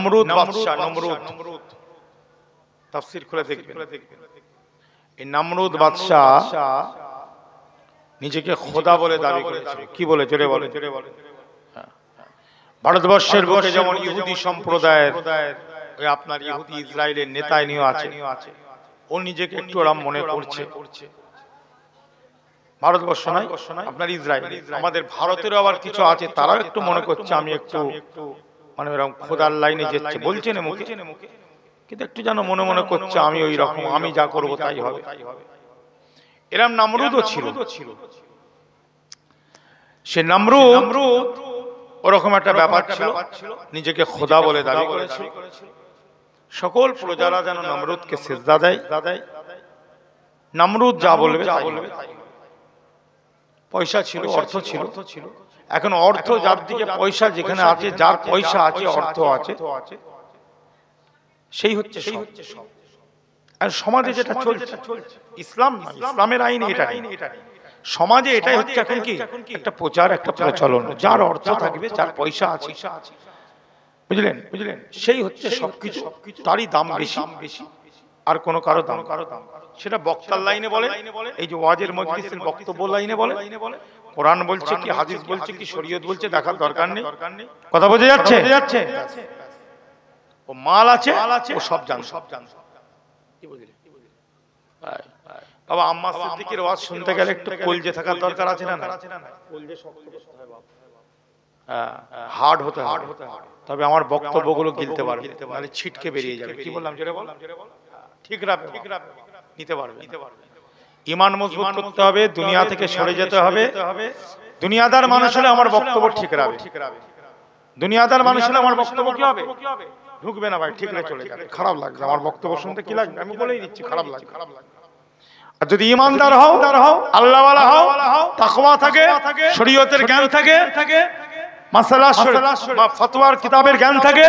নমরুদ বাদশা, নমরুদ তাফসীর খুলে দেখবেন। এই নমরুদ বাদশা নিজেকে খোদা বলে দাবি করেছিল। কি বলে জোরে বলে? ভারতবর্ষের বুকে যেমন ইহুদি সম্প্রদায়ের ওই আপনার ইহুদি ইসরায়েলের নেতানিও আছে, ও নিজেকে একটু আরাম মনে করছে। ভারতবর্ষ নয়, আপনার ইসরায়েল, আমাদের ভারতেরও আবার কিছু আছে, তারাও একটু মনে করছে আমি একটু মানে এরকম খোদার লাইনে যাচ্ছে, বলছে না মুখে, কিন্তু একটু যেন মনে মনে করছে আমি ওই রকম, আমি যা করব তাই হবে। এরকম নমরুদও ছিল। সে নমরুদ ওরকম একটা ব্যাপার ছিল, নিজেকে খোদা বলে দাবি করেছিল। সকল প্রজারা যেন নমরুদকে সিজদা দেয়, নমরুদ যা বলবে তাই হবে। পয়সা ছিল, অর্থ ছিল। এখন অর্থ যার দিকে পয়সা যেখানে আছে, যার পয়সা আছে, অর্থ আছে, সেই হচ্ছে সব। আর সমাজে যেটা চলছে, ইসলাম ইসলামের আইন এটা নেই, সমাজে এটাই হচ্ছে এখন কি একটা প্রচার, একটা প্রচলন। যার অর্থ থাকবে, যার পয়সা আছে, বুঝলেন, সেই হচ্ছে সবকিছু, তারই দাম বেশি, আর কোনো কারো দাম। সেটা বক্তার লাইনে বলে, এই যে ওয়াজের মজলিসের বক্তব্য লাইনে বলে, কোরআন বলছে কি, হাদিস বলছে কি, শরীয়ত বলছে, দেখার দরকার নেই। কথা বোঝা যাচ্ছে? ও মাল আছে, ও সব জানে। কি বুঝলে বাবা? আম্মা সিদ্দিকের ওয়াজ শুনতে গেলে একটু কলজে থাকার দরকার আছে না? কলজে শক্ত করতে হয় বাবা, হার্ড হতে হয়, তবে আমার বক্তব্যগুলো গিলতে পারবে, মানে ছিটকে বেরিয়ে যাবে। কি বললাম জোরে বল? ঠিক রাখবে, নিতে পারবে। ঈমান মজবুত করতে হবে, দুনিয়া থেকে সরে যেতে হবে। দুনিয়াদার মানুষ হলে আমার বক্তব্য ঠিক রাখবে, দুনিয়াদার মানুষ হলে আমার বক্তব্য কি হবে? ঢুকবে না ভাই, ঠিক রে চলে যাবে। খারাপ লাগবে আমার বক্তব্য শুনতে, কি লাগবে আমি বলেই দিচ্ছি, খারাপ লাগবে। আর যদি ঈমানদার হও, আল্লাহওয়ালা হও, তাকওয়া থাকে, শরীয়তের জ্ঞান থাকে, মাসালা ফতোয়ার কিতাবের জ্ঞান থাকে,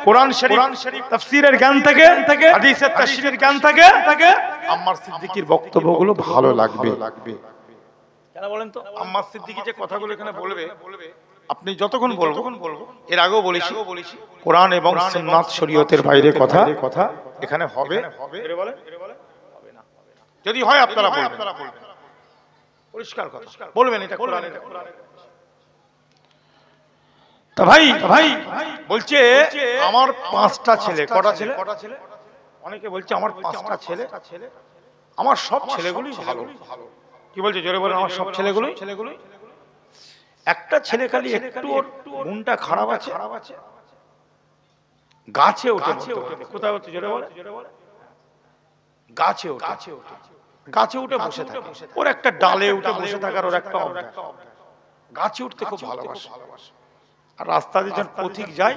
কোরআন শরীফ তাফসীরের জ্ঞান থাকে, হাদিসের তাফসীরের জ্ঞান থাকে, আম্মার সিদ্দিকীর বক্তব্যগুলো ভালো লাগবে। কেন বলেন তো? আম্মার সিদ্দিকী যে কথাগুলো এখানে বলবে, আপনি যতক্ষণ বলবো, এর আগেও বলেছি, কোরআন এবং সুন্নাত শরীয়তের বাইরে কথা এখানে হবে না। যদি হয় আপনারা বলবেন, পরিষ্কার কথা বলবেন, এটা কোরআন। তা ভাই বলছে আমার 5টা ছেলে। কটা ছেলে? অনেকে বলছে আমার 5টা ছেলে, আমার সব ছেলেগুলি ভালো। কি বলছে জোরে বলেন? আমার সব ছেলেগুলোই। একটা ছেলে খালি একটু মনটা খারাপ আছে, গাছে ওঠে। কোথায় হচ্ছে জোরে বলে? গাছে উঠে বসে থাকে। ওর একটা ডালে উঠে বসে থাকার ওর একটা অভ্যাস। গাছে উঠতে খুব ভালোবাসে। আর রাস্তা দিয়ে যখন পথিক যায়,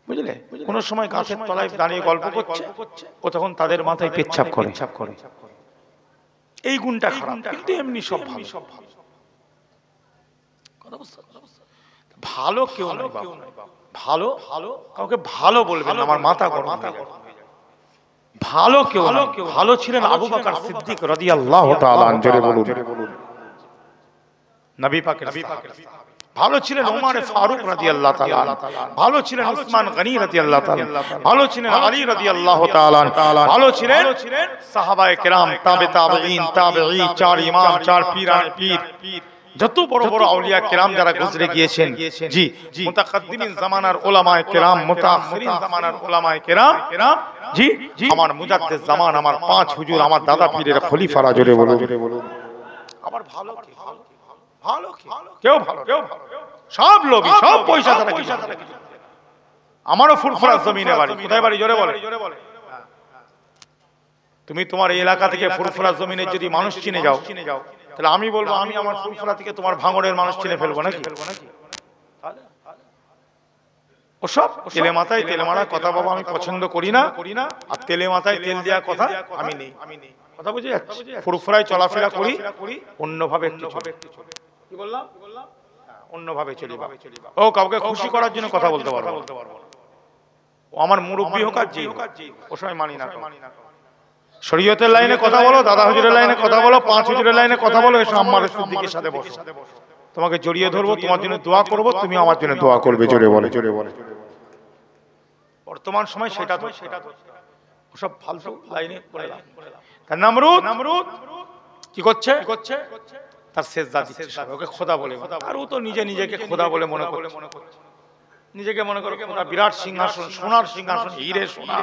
বুঝলে, কোন সময় গাছের তলায় দাঁড়িয়ে গল্প করছে, ও তখন তাদের মাথায় পেচ্ছাপ করে। এই গুণটা খারাপ, কিন্তু এমনি সব ভালো। ভালো কেউ নয় বাবা, ভালো কাউকে ভালো বলবেন না, আমার মাথা গরম হয়ে যাবে। ভালো কেউ নয়, ভালো ছিলেন আবু বকর সিদ্দিক রাদিয়াল্লাহু তাআলা আনহু। জোরে বলুন। নবী পাকের সাহাবী। ভালো ছিলেন ওমর ফারুক রাদিয়াল্লাহু তাআলা আনহু, ভালো ছিলেন উসমান গনি রাদিয়াল্লাহু তাআলা, ভালো ছিলেন আলী রাদিয়াল্লাহু তাআলা, ভালো ছিলেন সাহাবায়ে কেরাম, তাবেঈন, তাবেঈ, 4 ইমাম, 4 পীরানে পীর, যত বড় বড় আউলিয়া কেরাম যারা গুজরে গিয়েছেন, জি, মুতাকাদ্দিমিন জামানার উলামায়ে কেরাম, মুতাআখিরিন জামানার উলামায়ে কেরাম, জি, আমার মুজাদ্দিদ জামান, আমার 5 হুজুর, আমার দাদা পীরের খলিফারা। জোরে বলুন। আবার ভালো কি? ভালো কি? কেউ ভালো, সব লোভী, সব পয়সা দ্বারা কিছু। আমারও ফুরফুরা জমিনে বাড়ি। কোথায় বাড়ি? জোরে বলে। তুমি তোমার এই এলাকা থেকে ফুরফুরা জমিনের যদি মানুষ চিনে যাও, তাহলে আমি বলবো আমি আমার ফুরফুরা থেকে তোমার ভাঙড়ের মানুষ চিনে ফেলবো নাকি? ওসব তেলে মাথায় তেল মারা কথা বাবা আমি পছন্দ করি না, আর তেলে মাথায় তেল দেওয়া কথা আমি নেই। কথা বুঝে যাচ্ছে? ফুরফুরায় চলাফেরা করি, অন্যভাবে একটু চলি। কি বললাম? অন্যভাবে চলি। ও কাউকে খুশি করার জন্য কথা বলতে পারবো না। ও আমার মুরব্বি হোক আর যে হোক, ও সময় মানি না। শরীয়তের লাইনে কথা বলো, দাদা হুজুরের লাইনে কথা বলো, 5 হুজুরের লাইনে কথা বলো, এসে আম্মার সিদ্দিকের সাথে বসো। তোমাকে জড়িয়ে ধরবো, তোমার জন্য দোয়া করবো, তুমি আমার জন্য দোয়া করবে। জোরে বলে। বর্তমান সময় সেটা তো ওসব ফালতু লাইনে পড়ে লাভ। তার নামরুদ কি করছে, তার সেজদা দিচ্ছে, ওকে খোদা বলে, আর ও তো নিজেকে খোদা বলে মনে করছে, নিজেকে মনে করে খোদা। বিরাট সিংহাসন, সোনার সিংহাসন, হিরে সোনা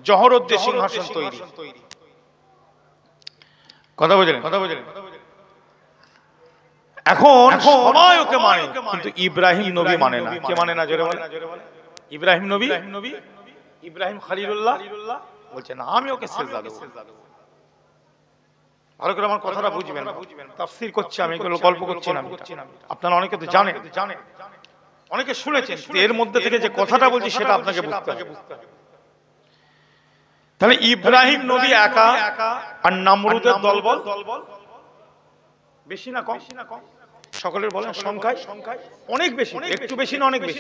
জহরত সিংহাসন তৈরি। কথা বুঝলেন? এখন সবাই ওকে মানে, কিন্তু ইব্রাহিম নবী মানে না। কে মানে না? জোরে বলে। ইব্রাহিম নবী, ইব্রাহিম খলিলুল্লাহ বলছে না, আমি ওকে সেজদা দেব। ভালো করে আমার কথাটা বুঝবেন, তাফসীর করছি আমি, এগুলো গল্প করছি না। আপনারা অনেকে তো জানেন, অনেকে শুনেছেন, এর মধ্যে থেকে যে কথাটা বলছি সেটা আপনাকে বুঝতে হবে। তাহলে ইব্রাহিম নবী একা, আর নমরুদের দলবল বেশি না কম? সকলের বলেন সংখ্যায় অনেক বেশি, একটু বেশি না অনেক বেশি?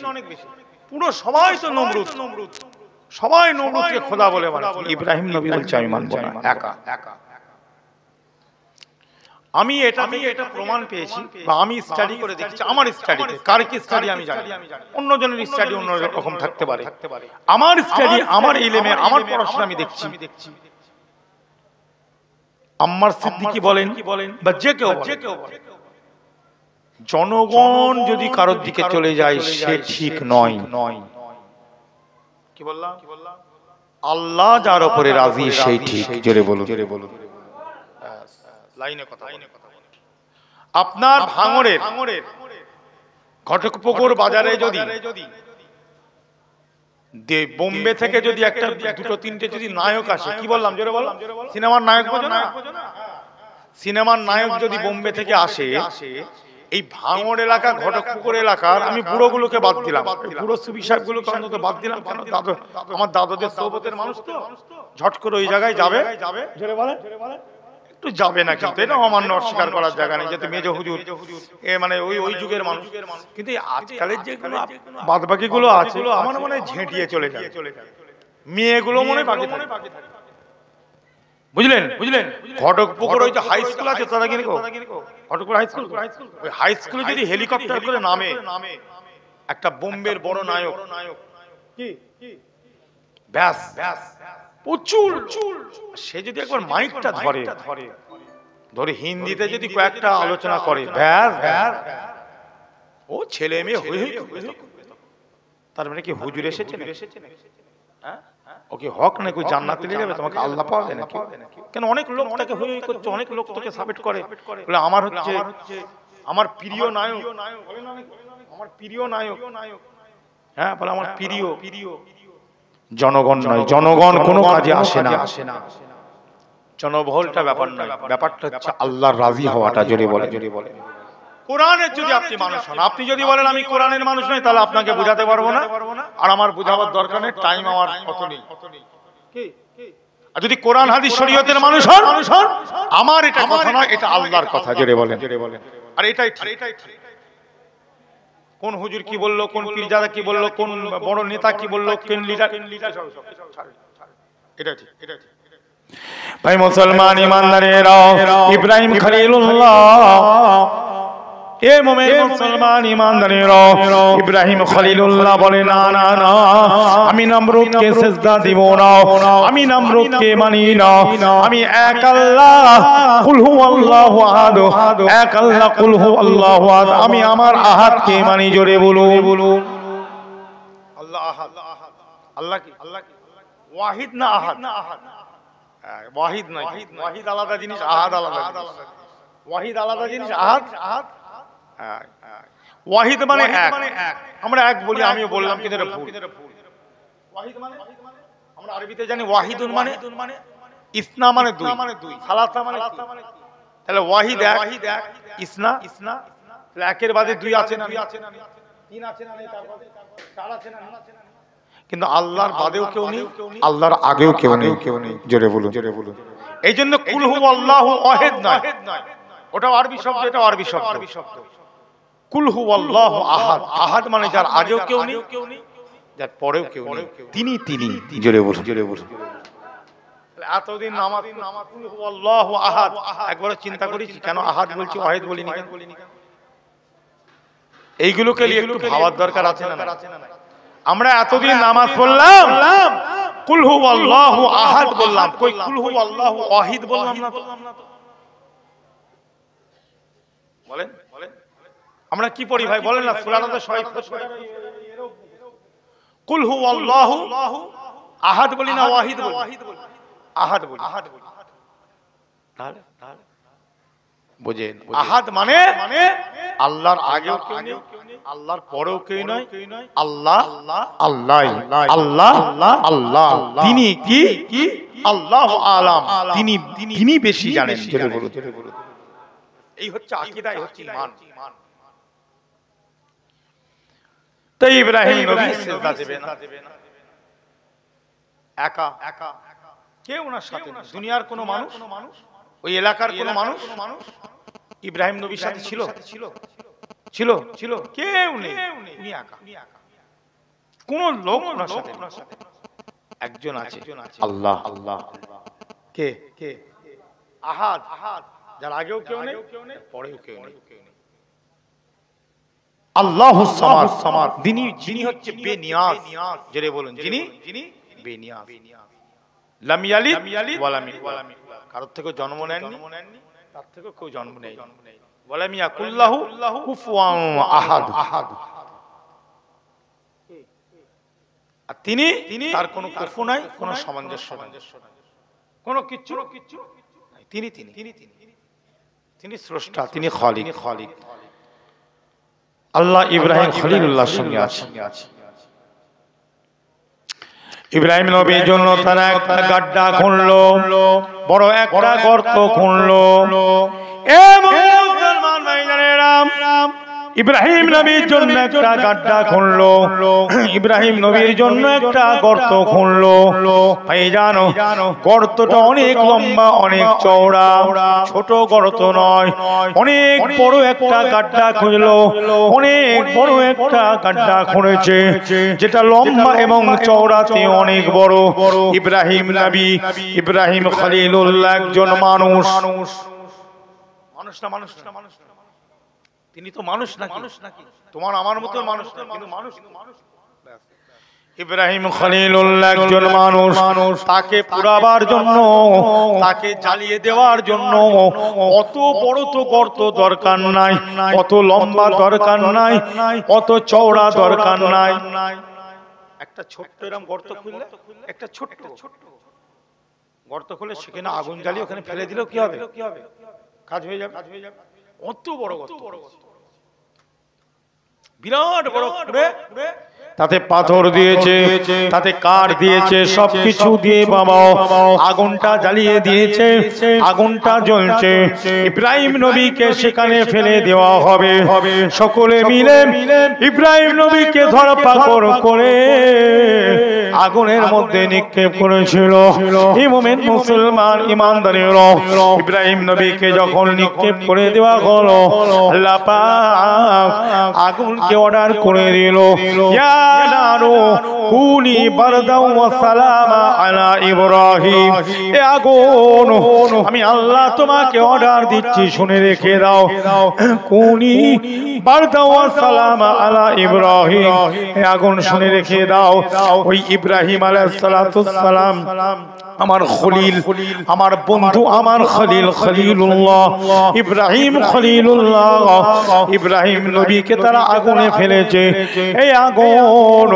পুরো সবাই তো নমরুদ, সবাই নমরুদকে খোদা বলে মানে। ইব্রাহিম নবী বলছে আমি মানব না, একা। আমি এটা প্রমাণ পেয়েছি, বা আমি স্টাডি করে দেখছি, আমার স্টাডিতে, কার কি স্টাডি আমি জানি, অন্যজনের স্টাডি অন্য রকম থাকতে পারে। আমার স্টাডি, আমার ইলমে, আমার পড়াশোনা আমি দেখছি। আম্মার সিদ্দিকী বলেন বা যে কেউ বলেন, জনগণ যদি কারোর দিকে চলে যায় সে ঠিক নয়। কি বললাম? আল্লাহ যার উপরে রাজি সেই ঠিক। জোরে বলুন। লাইনে কথা। আপনার ভাঙড়ের ঘটকপুকুর বাজারে যদি বোম্বে থেকে যদি একটা দুটো তিনটে যদি নায়ক আসে, কি বললাম জোরে বলো, সিনেমার নায়ক বোঝো না? সিনেমার নায়ক যদি বোম্বে থেকে আসে, এই ভাঙড় এলাকা, ঘটকপুকুর এলাকার, আমি বুড়োগুলোকে বাদ দিলাম, বুড়ো সুবি সাহেবগুলোকে অন্তত বাদ দিলাম, কেন দাদু, আমার দাদুদের সোহবতের মানুষ তো, ঝট করে ওই জায়গায় যাবে, জোরে বলে একটু যাবে না, কিন্তু এটা অমান্য অস্বীকার করার জায়গা নেই, যেহেতু মেজ হুজুর মানে ওই যুগের মানুষ। কিন্তু আজকালের যেগুলো বাদ বাকি গুলো আছে, আমার মনে হয় ঝেঁটিয়ে চলে যায়, মেয়েগুলো মনে বাকি থাকে। বুঝলেন? ঘটকপুকুর ওই যে হাই স্কুল আছে, তারা কিনে ঘটকপুর হাই স্কুল, ওই হাই স্কুলে যদি হেলিকপ্টার করে নামে একটা বোম্বের বড় নায়ক, কি ব্যাস প্রচুর, সে যদি একবার মাইকটা ধরে হিন্দিতে যদি কয়েকটা আলোচনা করে, ব্যাস ও ছেলে মেয়ে হয়ে, তার মানে কি হুজুর এসেছে? ওকে হক না কই জান্নাতে নিয়ে যাবে, তোমাকে আল্লাহ পাওয়া যায় নাকি? কেন অনেক লোক তাকে হই করছে, অনেক লোক তাকে সাপোর্ট করে, বলে আমার হচ্ছে আমার প্রিয় নায়ক, আমার প্রিয় নায়ক, হ্যাঁ বলে আমার প্রিয়। জনগণ নয়, জনগণ কোনো কাজে আসে না, জনবহুলটা ব্যাপার নয়, ব্যাপারটা হচ্ছে আল্লাহর রাজি হওয়াটা। জোরে বলে। কোরআনের যদি আপনি মানুষ হন, আপনি যদি বলেন আমি কোরআনের মানুষ নই, তাহলে আপনাকে বুঝাতে পারবো না, আর আমার বুঝাবার দরকার নেই, টাইম আমার অত নেই। আর যদি কোরআন হাদিস শরীয়তের মানুষ হন, আমার এটা কথা নয়, এটা আল্লাহর কথা। জোরে বলেন। আর এটাই ঠিক। কোন হুজুর কি বললো, কোন পীরজাদা কি বললো, কোন বড় নেতা কি বললো, কোন লিডার, এটা ঠিক। ভাই মুসলমান ইমানদারেরা, ইব্রাহিম খলিলুল্লাহ, এ মুমিন মুসলমান ইমানদারেরা, ইব্রাহিম খলিলুল্লাহ বলে না না না, আমি নমরুদকে সিজদা দিব না, আমি নমরুদকে মানি না, আমি এক আল্লাহ কুল হুয়াল্লাহু আহাদ, এক আল্লাহ কুল হুয়াল্লাহু আহাদ, আমি আমার আহাদকে মানি। জোরে বলুন আল্লাহ আহাদ। আল্লাহ কি? ওয়াহিদ না আহাদ? ওয়াহিদ নয়, ওয়াহিদ আলাদা জিনিস, আহাদ আলাদা জিনিস। ওয়াহিদ আলাদা জিনিস, আহাদ। ওয়াহিদ মানে এক, আমরা এক বলি, আমিও বললাম কিন্তু এটা ভুল। ওয়াহিদ মানে আমরা আরবিতে জানি ওয়াহিদুন মানে ইসনা মানে দুই, সালাসা মানে তাহলে ওয়াহিদ এক, ইসনা তাহলে একের বাদে দুই আছে না, তিন আছে না, চার আছে না, কিন্তু আল্লাহর বাদেও কেউ নেই, আল্লাহর আগেও কেউ নেই। জোরে বলুন। এই জন্য কুল হুয়াল্লাহু আহাদ নয়, ওটাও আরবি শব্দ, এটাও আরবি শব্দ। কুল হুয়াল্লাহু আহাদ, আহাদ মানে যার আগেও কেউ নেই, যার পরেও কেউ নেই, তিনি। জোরে বলুন। এতদিন নামাজ কুল হুয়াল্লাহু আহাদ, একবার চিন্তা করেছি কেন আহাদ বলছি, ওয়াহিদ বলিনি কেন? এইগুলোকে নিয়ে একটু ভাবার দরকার আছে না? আমরা এতদিন নামাজ পড়লাম, কুল হুয়াল্লাহু আহাদ বললাম, কই কুল হুয়াল্লাহু ওয়াহিদ বললাম না তো। বলেন আমরা কি পড়ি ভাই বলেন না? সূরাটা তো সবাই কুল হুয়াল্লাহু আহাদ বলি না ওয়াহিদ বলি? আহাদ বলি। তাহলে বুঝেন, আহাদ মানে আল্লাহর আগেও কেউ নেই, আল্লাহর পরেও কেউ নয়, আল্লাহ আল্লাহ আল্লাহ আল্লাহ। তিনি কি? আল্লাহু আলাম, তিনি বেশি জানেন। এই হচ্ছে আকীদা, এই হচ্ছে ঈমান। তাই ইব্রাহিম নবী সিজদা দেবে না, একা, কেউ ওনার সাথে না। দুনিয়ার কোনো মানুষ, ওই এলাকার কোনো মানুষ ইব্রাহিম নবীর সাথে ছিল? কেউ নেই, উনি একা। কোন লোক ওনার সাথে, একজন আছে, আল্লাহ। কে? আহাদ, যার আগেও কেউ নেই, পরেও কেউ নেই। আল্লাহুস সামাদ, যিনি হচ্ছে বেনিয়াজ। জেরে বলুন, যিনি বেনিয়াজ। লাম ইয়ালিদ ওয়া লাম ইউলাদ, কারোর থেকে জন্ম নেননি, তার থেকে কেউ জন্ম নেই। ওয়া লাম ইয়াকুল লাহু কুফুয়ান আহাদ। আর তিনি, তার কোনো কুফু নাই, কোনো সামঞ্জস্য নাই, কোনো কিচ্ছু। তিনি স্রষ্টা, তিনি খালিক। আল্লাহ ইব্রাহিম খলিলুল্লাহর সঙ্গে আছে। ইব্রাহিম নবীর জন্য তারা একটা গাড্ডা খুঁড়লো, বড় একটা গর্ত খুঁড়লো। এ মুসলমান ভাইজানেরা, ইব্রাহিম নবীর জন্য একটা গাড্ডা খুঁড়লো, ইব্রাহিম নবীর জন্য একটা গর্ত খুঁড়লো। ভাই জানো, গর্তটা অনেক লম্বা, অনেক চওড়া, ছোট গর্ত নয়, অনেক বড় একটা গাড্ডা খুঁজলো। অনেক বড় একটা গাড্ডা খুঁড়েছে, যেটা লম্বা এবং চওড়াতে অনেক বড়। ইব্রাহিম নবী, ইব্রাহিম খলিলুল্লাহ একজন মানুষ না। তিনি তো মানুষ নাকি? তোমার আমার মতো মানুষ না, কিন্তু মানুষ। ইব্রাহিম খলিলুল্লাহ একজন মানুষ। তাকে পুরাবার জন্য, তাকে জ্বালিয়ে দেওয়ার জন্য অত বড় তো গর্ত দরকার নাই, অত লম্বা দরকার নাই, অত চওড়া দরকার নাই। একটা ছোট্ট এরকম গর্ত খুললে, একটা ছোট্ট গর্ত খুলে সেখানে আগুন জ্বালিয়ে ওখানে ফেলে দিলেও কি হবে? কাজ হয়ে যাবে। অত বড় গর্ত, বিরাট বড় করে তাতে পাথর দিয়েছে, তাতে কাঠ দিয়েছে, সবকিছু দিয়ে বাবা আগুনটা জ্বালিয়ে দিয়েছে। আগুনটা জ্বলছে, ইব্রাহিম নবীকে সেখানে ফেলে দেওয়া হবে। সকলে মিলে ইব্রাহিম নবীকে ধরপাকড় করে আগুনের মধ্যে নিক্ষেপ করেছিল। এই মোমেন মুসলমান ইমানদারেরা, ইব্রাহিম নবীকে যখন নিক্ষেপ করে দেওয়া হলো, আল্লাহ পাক আগুনকে অর্ডার করে দিল, ইয়া নারু কুনি বারদাও ওয়া সালামা আলা ইব্রাহিম। এ আগুন, আমি আল্লাহ তোমাকে অর্ডার দিচ্ছি, শুনে রেখে দাও। কুনি বারদাও ওয়া সালামা আলা ইব্রাহিম, এ আগুন শুনে রেখে দাও। ওই ইব্রাহিম আলাইহিস সালাতুস সালাম আমার খলিল, আমার বন্ধু, আমার খলিল, খলিলুল্লাহ ইব্রাহিম খলিলুল্লাহ। ইব্রাহিম নবীকে তারা আগুনে ফেলেছে। এই আগুন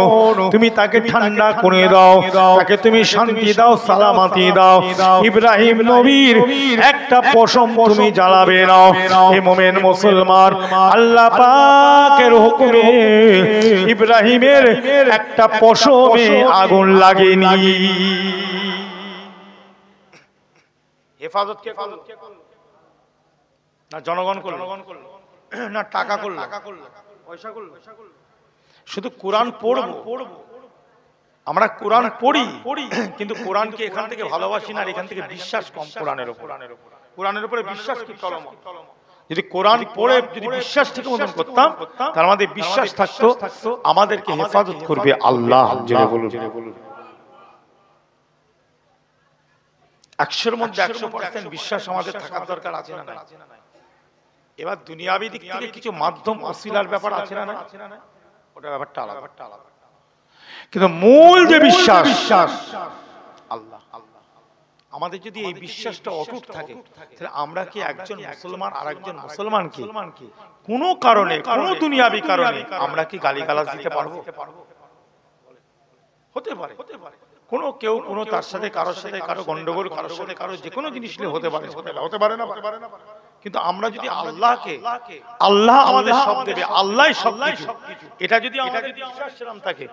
তুমি তাকে ঠান্ডা করে দাও, তাকে তুমি শান্তি দাও, সালামতি দাও। ইব্রাহিম নবীর একটা পশম তুমি জ্বালাবে না। হে মুমিন মুসলমান, আল্লাহ পাকের হুকুমে ইব্রাহিমের একটা পশমে আগুন লাগেনি। হেফাজত কে করলো? না জনগণ করলো, না টাকা করলো, পয়সা করলো? শুধু কোরআন পড়বো, আমরা কোরআন পড়ি, কিন্তু কোরআনকে এখান থেকে ভালোবাসি না, আর এখান থেকে বিশ্বাস কম কোরআনের উপরে বিশ্বাস কি কলম। যদি কোরআন পড়ে যদি বিশ্বাস থেকে মতন করতাম, তার আমাদের বিশ্বাস থাকতো আমাদেরকে হেফাজত করবে আল্লাহ। জোরে বলুন। 100-এর মধ্যে 100% বিশ্বাস আমাদের থাকার দরকার আছে না? এবার দুনিয়াবি দিক থেকে কিছু মাধ্যম ওসিলার ব্যাপার আছে না? ওটা ব্যাপারটা আলাদা। কিন্তু মূল যে বিশ্বাস আল্লাহ, আমাদের যদি এই বিশ্বাসটা অটুট থাকে, তাহলে আমরা কি একজন মুসলমান আর একজন মুসলমানকে কোনো কারণে, কোনো দুনিয়াবি কারণে আমরা কি গালিগালাজ দিতে পারবো? হতে পারে কোনো কেউ কোনো তার সাথে কারোর সাথে কারো গন্ডগোল, কারোর সাথে কারো যে কোনো জিনিস নিয়ে হতে পারে, হতে পারে না। কিন্তু আমরা যদি আল্লাহকে, আল্লাহ আমাদের সব দেবে, আল্লাহ সব কিছু, এটা যদি আমাদের বিশ্বাস থাকে,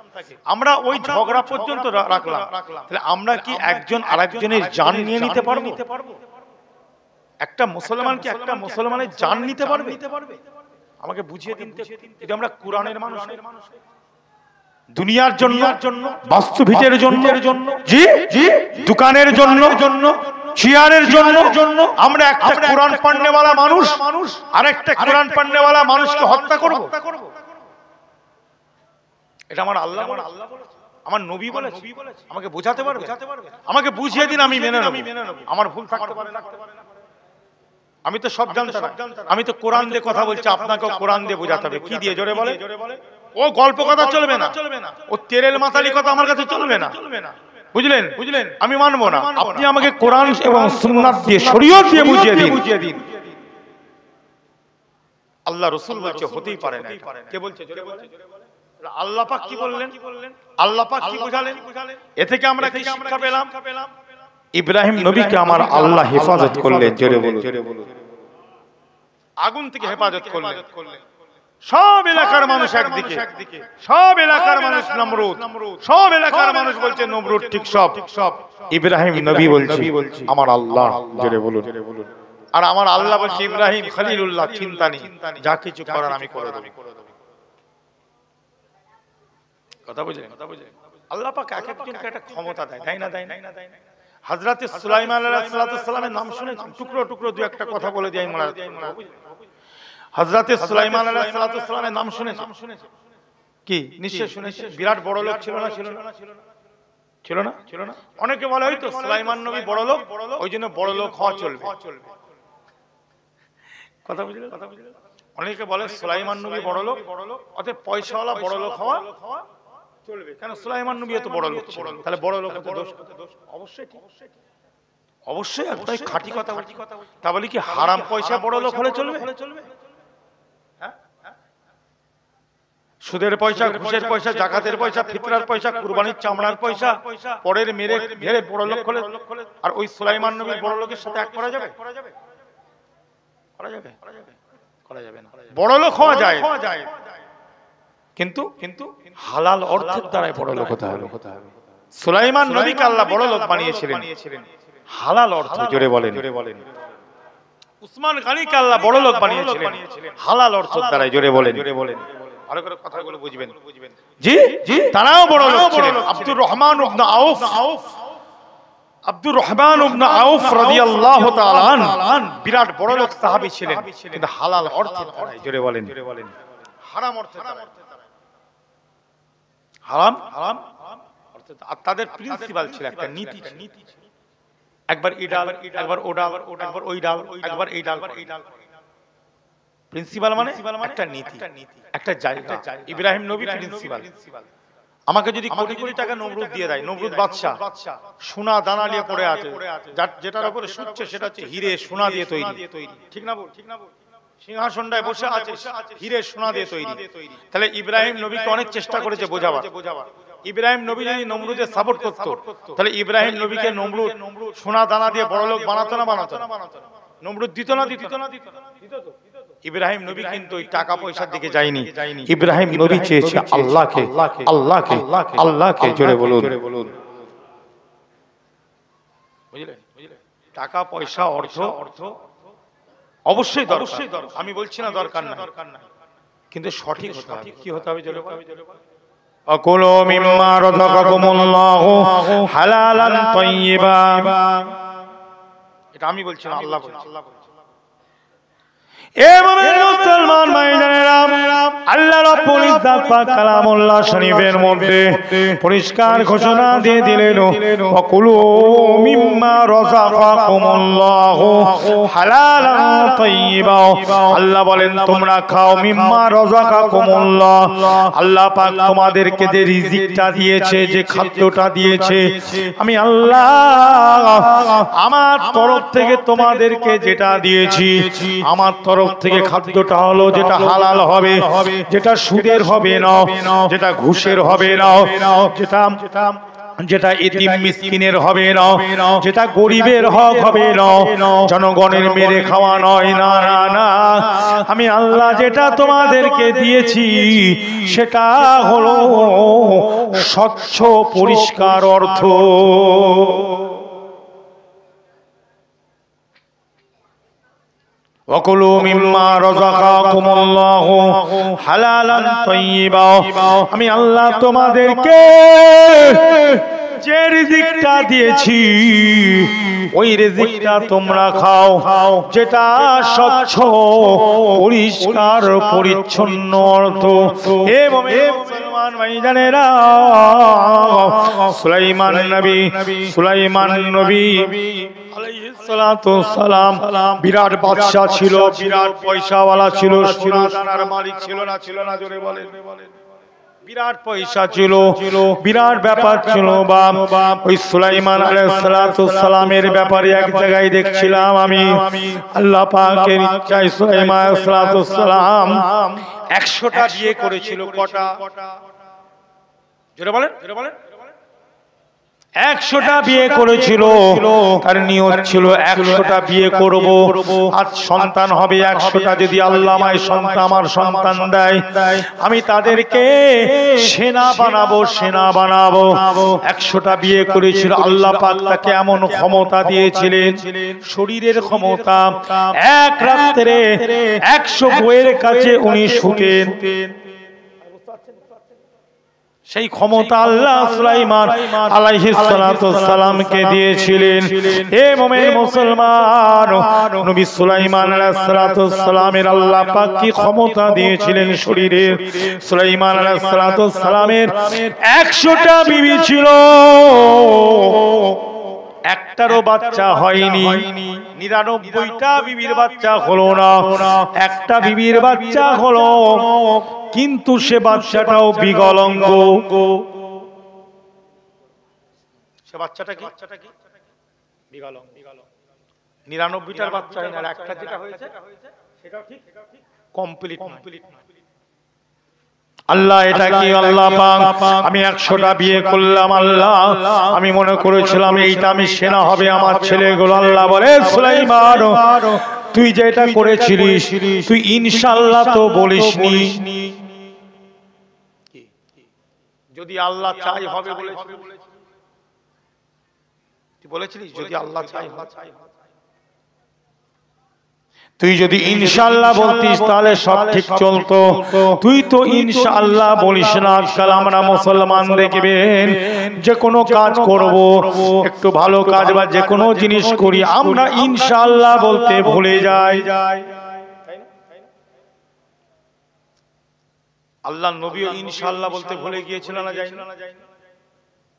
আমরা ওই ঝগড়া পর্যন্ত রাখলাম, তাহলে আমরা কি একজন আরেকজনের জান নিয়ে নিতে পারবো? একটা মুসলমান কি একটা মুসলমানের জান নিতে পারবে? আমাকে বুঝিয়ে দিন। যদি আমরা কোরআনের মানুষ, দুনিয়ার জন্য, বাস্তু ভিটের জন্য, জি জি, দোকানের জন্য, চেয়ারের জন্য আমরা একটা কোরআন পড়নেওয়ালা মানুষ আরেকটা কোরআন পড়নেওয়ালা মানুষকে হত্যা করব? এটা আমার আল্লাহ, আমার নবী বলেছে। আমাকে বোঝাতে পারবে? আমাকে বুঝিয়ে দিন, আমি মেনে নেব। আমার ভুল থাকতে পারে, আমি তো সব জানতাম, আমি তো কোরআন দিয়ে কথা বলছি, আপনাকেও কোরআন দিয়ে বোঝাতে হবে। কি দিয়ে? জোরে বলে। ও গল্প কথা চলবে না, ও তেরেল মাতালি কথা আমার কাছে চলবে না, বুঝলেন? আমি মানবো না। আপনি আমাকে কোরআন এবং সুন্নাত দিয়ে, শরীয়ত দিয়ে বুঝিয়ে দিন। আল্লাহ রাসূল বলছে হতেই পারে না। কে বলছে? জোরে বলে। আল্লাহ পাক কি বললেন? আল্লাহ পাক কি বোঝালেন? এ থেকে আমরা কি শিক্ষা পেলাম? ইব্রাহিম নবীকে আমার আল্লাহ হেফাজত করলেন। জোরে বলুন। আগুন থেকে হেফাজত করলেন। সব এলাকার মানুষ একদিকে, সব এলাকার মানুষ নমরুদ, সব এলাকার মানুষ বলছে নমরুদ ঠিক সব। ইব্রাহিম নবী বলছে আমার আল্লাহ। জোরে বলুন। আর আমার আল্লাহ বলছে ইব্রাহিম খলিলুল্লাহ, চিন্তা নেই, যা কিছু করার আমি করে দেব। কথা বুঝলেন? আল্লাহ পাক এক একজনকে একটা ক্ষমতা দেয়, তাই না? হযরতে সুলাইমান আলাইহিস সালামের নাম শুনে টুকরো টুকরো দু একটা কথা বলে দিই মনে হয়। হযরতে সুলাইমান আলাইহিস সালামের নাম শুনেছে? কি নিশ্চয় শুনেছে। বিরাট বড় লোক ছিল না? ছিল না? অনেকে বলে হয়তো সুলাইমান নবী বড় লোক, ওই জন্য বড় লোক হওয়া চলবে। কথা বুঝলেন? অনেকে বলে সুলাইমান নবী বড় লোক, অতএব পয়সাওয়ালা বড় লোক হওয়া চলবে। কেন? সুলাইমান নবী এত বড় লোক ছিল, তাহলে বড় লোক হতে দোষ? অবশ্যই একটাই খাঁটি কথা। তা বলি কি হারাম পয়সা বড় লোক হলে চলবে? সুদের পয়সা, ঘুষের পয়সা, জাকাতের পয়সা, ফিতরার পয়সা, কুরবানির চামড়ার পয়সা পরের মেরে ঘেরে বড় লোক হলে, আর ওই সুলাইমান নবীর বড় লোকের সাথে এক করা যাবে? করা যাবে না। বড় লোক হওয়া যায়, কিন্তু হালাল অর্থের দ্বারাই বড় লোক হতে হবে। সুলাইমান নবীকে আল্লাহ বড় লোক বানিয়েছিলেন হালাল অর্থ। জোরে বলেন। উসমান গনিকে আল্লাহ বড় লোক বানিয়েছিলেন হালাল অর্থের দ্বারাই। জোরে বলেন। ভালো করে কথাগুলো বুঝবেন। জি জি, তারাও বড় লোক ছিলেন। আব্দুর রহমান ইবনে আউফ রাদিয়াল্লাহু তাআলা আনহু বিরাট বড় লোক সাহাবী ছিলেন, কিন্তু হালাল অর্থের দ্বারাই। জোরে বলেন। হারাম অর্থের দ্বারা, হারাম অর্থের। আর তাদের প্রিন্সিপাল ছিল, একটা নীতি ছিল। একবার এই ডাল, একবার ও ডাল, একবার ওই ডাল, একবার এই ডাল। প্রিন্সিপাল মানে একটা নীতি, একটা জায়গা। ইব্রাহিম নবী প্রিন্সিপাল। আমাকে যদি কোটি কোটি টাকা নমরুদ দিয়ে দেয়, নমরুদ বাদশা সোনা দানা নিয়ে পড়ে আছে, যেটার উপরে শুচ্ছে সেটা হচ্ছে হিরে সোনা দিয়ে তৈরি। ঠিক না? সিংহাসনটায় বসে আছে হিরে সোনা দিয়ে তৈরি। তাহলে ইব্রাহিম নবীকে অনেক চেষ্টা করেছে বোঝাবার। ইব্রাহিম নবী যদি নমরুদের সাপোর্ট করতো, তাহলে ইব্রাহিম নবীকে নমরুদ সোনা দানা দিয়ে বড় লোক বানাতো না? নমরুদ দিত না? ইব্রাহিম নবী কিন্তু ওই টাকা পয়সার দিকে যায়নি। ইব্রাহিম নবী চেয়েছে আল্লাহকে, আল্লাহকে, আল্লাহকে। জোরে বলুন। বুঝলেন? টাকা পয়সা অর্থ অবশ্যই দরকার, আমি বলছি না দরকার না, কিন্তু সঠিক হতে হবে। কি হতে হবে? জোরে বলুন। আকুলু মিম্মা রাযাকাকুমুল্লাহু হালালান তাইয়্যিবা। এটা আমি বলছি না, আল্লাহ বলছে। এভাবে মুসলমান ভাইজানেরা আল্লাহ রাব্বুল ইজ্জত পাক কালামুল্লাহ শরীফের মধ্যে পরিষ্কার ঘোষণা দিয়ে দিলেন ওয়াকুলু মিম্মা রাযাকাকুমুল্লাহু হালালান তাইয়্যিবা। আল্লাহ বলেন তোমরা খাও মিম্মা রাযাকাকুমুল্লাহ, আল্লাহ পাক তোমাদেরকে যে রিজিকটা দিয়েছে, যে খাদ্যটা দিয়েছে, আমি আল্লাহ আমার তরফ থেকে তোমাদেরকে যেটা দিয়েছি, আমার তরফ থেকে খাদ্যটা হলো যেটা হালাল হবে, যেটা সুদের হবে না, যেটা ঘুষের হবে না, যেটা এতিম মিসকিনের হবে না, যেটা গরিবের হক হবে না, জনগণের মেরে খাওয়া নয়। না না না, আমি আল্লাহ যেটা তোমাদেরকে দিয়েছি সেটা হলো স্বচ্ছ পরিষ্কার অর্থ। ওয়াকুলু মিম্মা রাযাকাকুমুল্লাহু হালালান তাইয়্যিবা। আমি আল্লাহ তোমাদেরকে যে রিজিকটা দিয়েছি ওই রিজিকটা তোমরা খাও, যেটা স্বচ্ছ পরিষ্কার পরিচ্ছন্ন অর্থ। এবং মুসলমান ভাইজানেরা সুলাইমান নবী আলাইহিস সালাতু সালাম বিরাট বাদশা ছিল, বিরাট পয়সাওয়ালা ছিল, সোনাদানার মালিক ছিল না জোরে বলেন। বিরাট পয়সা ছিল, বিরাট ব্যাপার ছিল। বাপ ওই সুলাইমান আলাইহিস সালাতু সালামের ব্যাপারে এক জায়গায় দেখছিলাম আমি, আল্লাহ পাকের ইচ্ছায় সুলাইমান আলাইহিস সালাতু সালাম 100টা বিয়ে করেছিল। কটা জোরে বলেন? 100টা বিয়ে করেছিল। তার নিয়ত ছিল 100টা বিয়ে করব, আর সন্তান হবে 100টা। যদি আল্লাহ আমায় আমার সন্তান দেয়, আমি তাদেরকে সেনা বানাবো। 100টা বিয়ে করেছিল। আল্লাহ পাক তাকে এমন ক্ষমতা দিয়েছিলেন, শরীরের ক্ষমতা। এক রাত্রে 100 বউয়ের কাছে উনি শুতেন। সেই ক্ষমতা আল্লাহ সুলাইমান আলাইহিস সালাতু সালামকে দিয়েছিলেন। হে মুমিন মুসলমান, নবী সুলাইমান আলাইহিস সালাতু সালামের আল্লাহ পাক কি ক্ষমতা দিয়েছিলেন শরীরে। সুলাইমান আলাইহিস সালাতু সালামের 100টা বিবি ছিল, একটারও বাচ্চা হয়নি। 99টা বিবির বাচ্চা হলো না, একটা বিবির বাচ্চা হলো, কিন্তু সে বাচ্চাটাও বিকলাঙ্গ। সে বাচ্চাটা কি বিকলাঙ্গ। 99টার বাচ্চা হয় না, একটা যেটা হয়েছে সেটাও ঠিক কমপ্লিট। আল্লাহ এটা কি আল্লাহ পাক, আমি 100টা বিয়ে করলাম আল্লাহ, আমি মনে করেছিলাম এইটা আমি সেনা হবে আমার ছেলেগুলো। আল্লাহ বলে সুলাইমান তুই যেটা করেছিলিস তুই ইনশাআল্লাহ তো বলিসনি। যদি আল্লাহ চাই হবে বলেছিলিস, যদি আল্লাহ চাই। তুই যদি ইনশাআল্লাহ বলতিস তাহলে সব ঠিক চলতো। তুই তো ইনশাআল্লাহ বলিস না। আজকাল আমরা মুসলমান দেখবেন যে কোনো কাজ করব, একটু ভালো কাজ বা যে কোনো জিনিস করি, আমরা ইনশাআল্লাহ বলতে ভুলে যাই। আল্লাহর নবীও ইনশাআল্লাহ বলতে ভুলে গিয়েছিল না, যাই না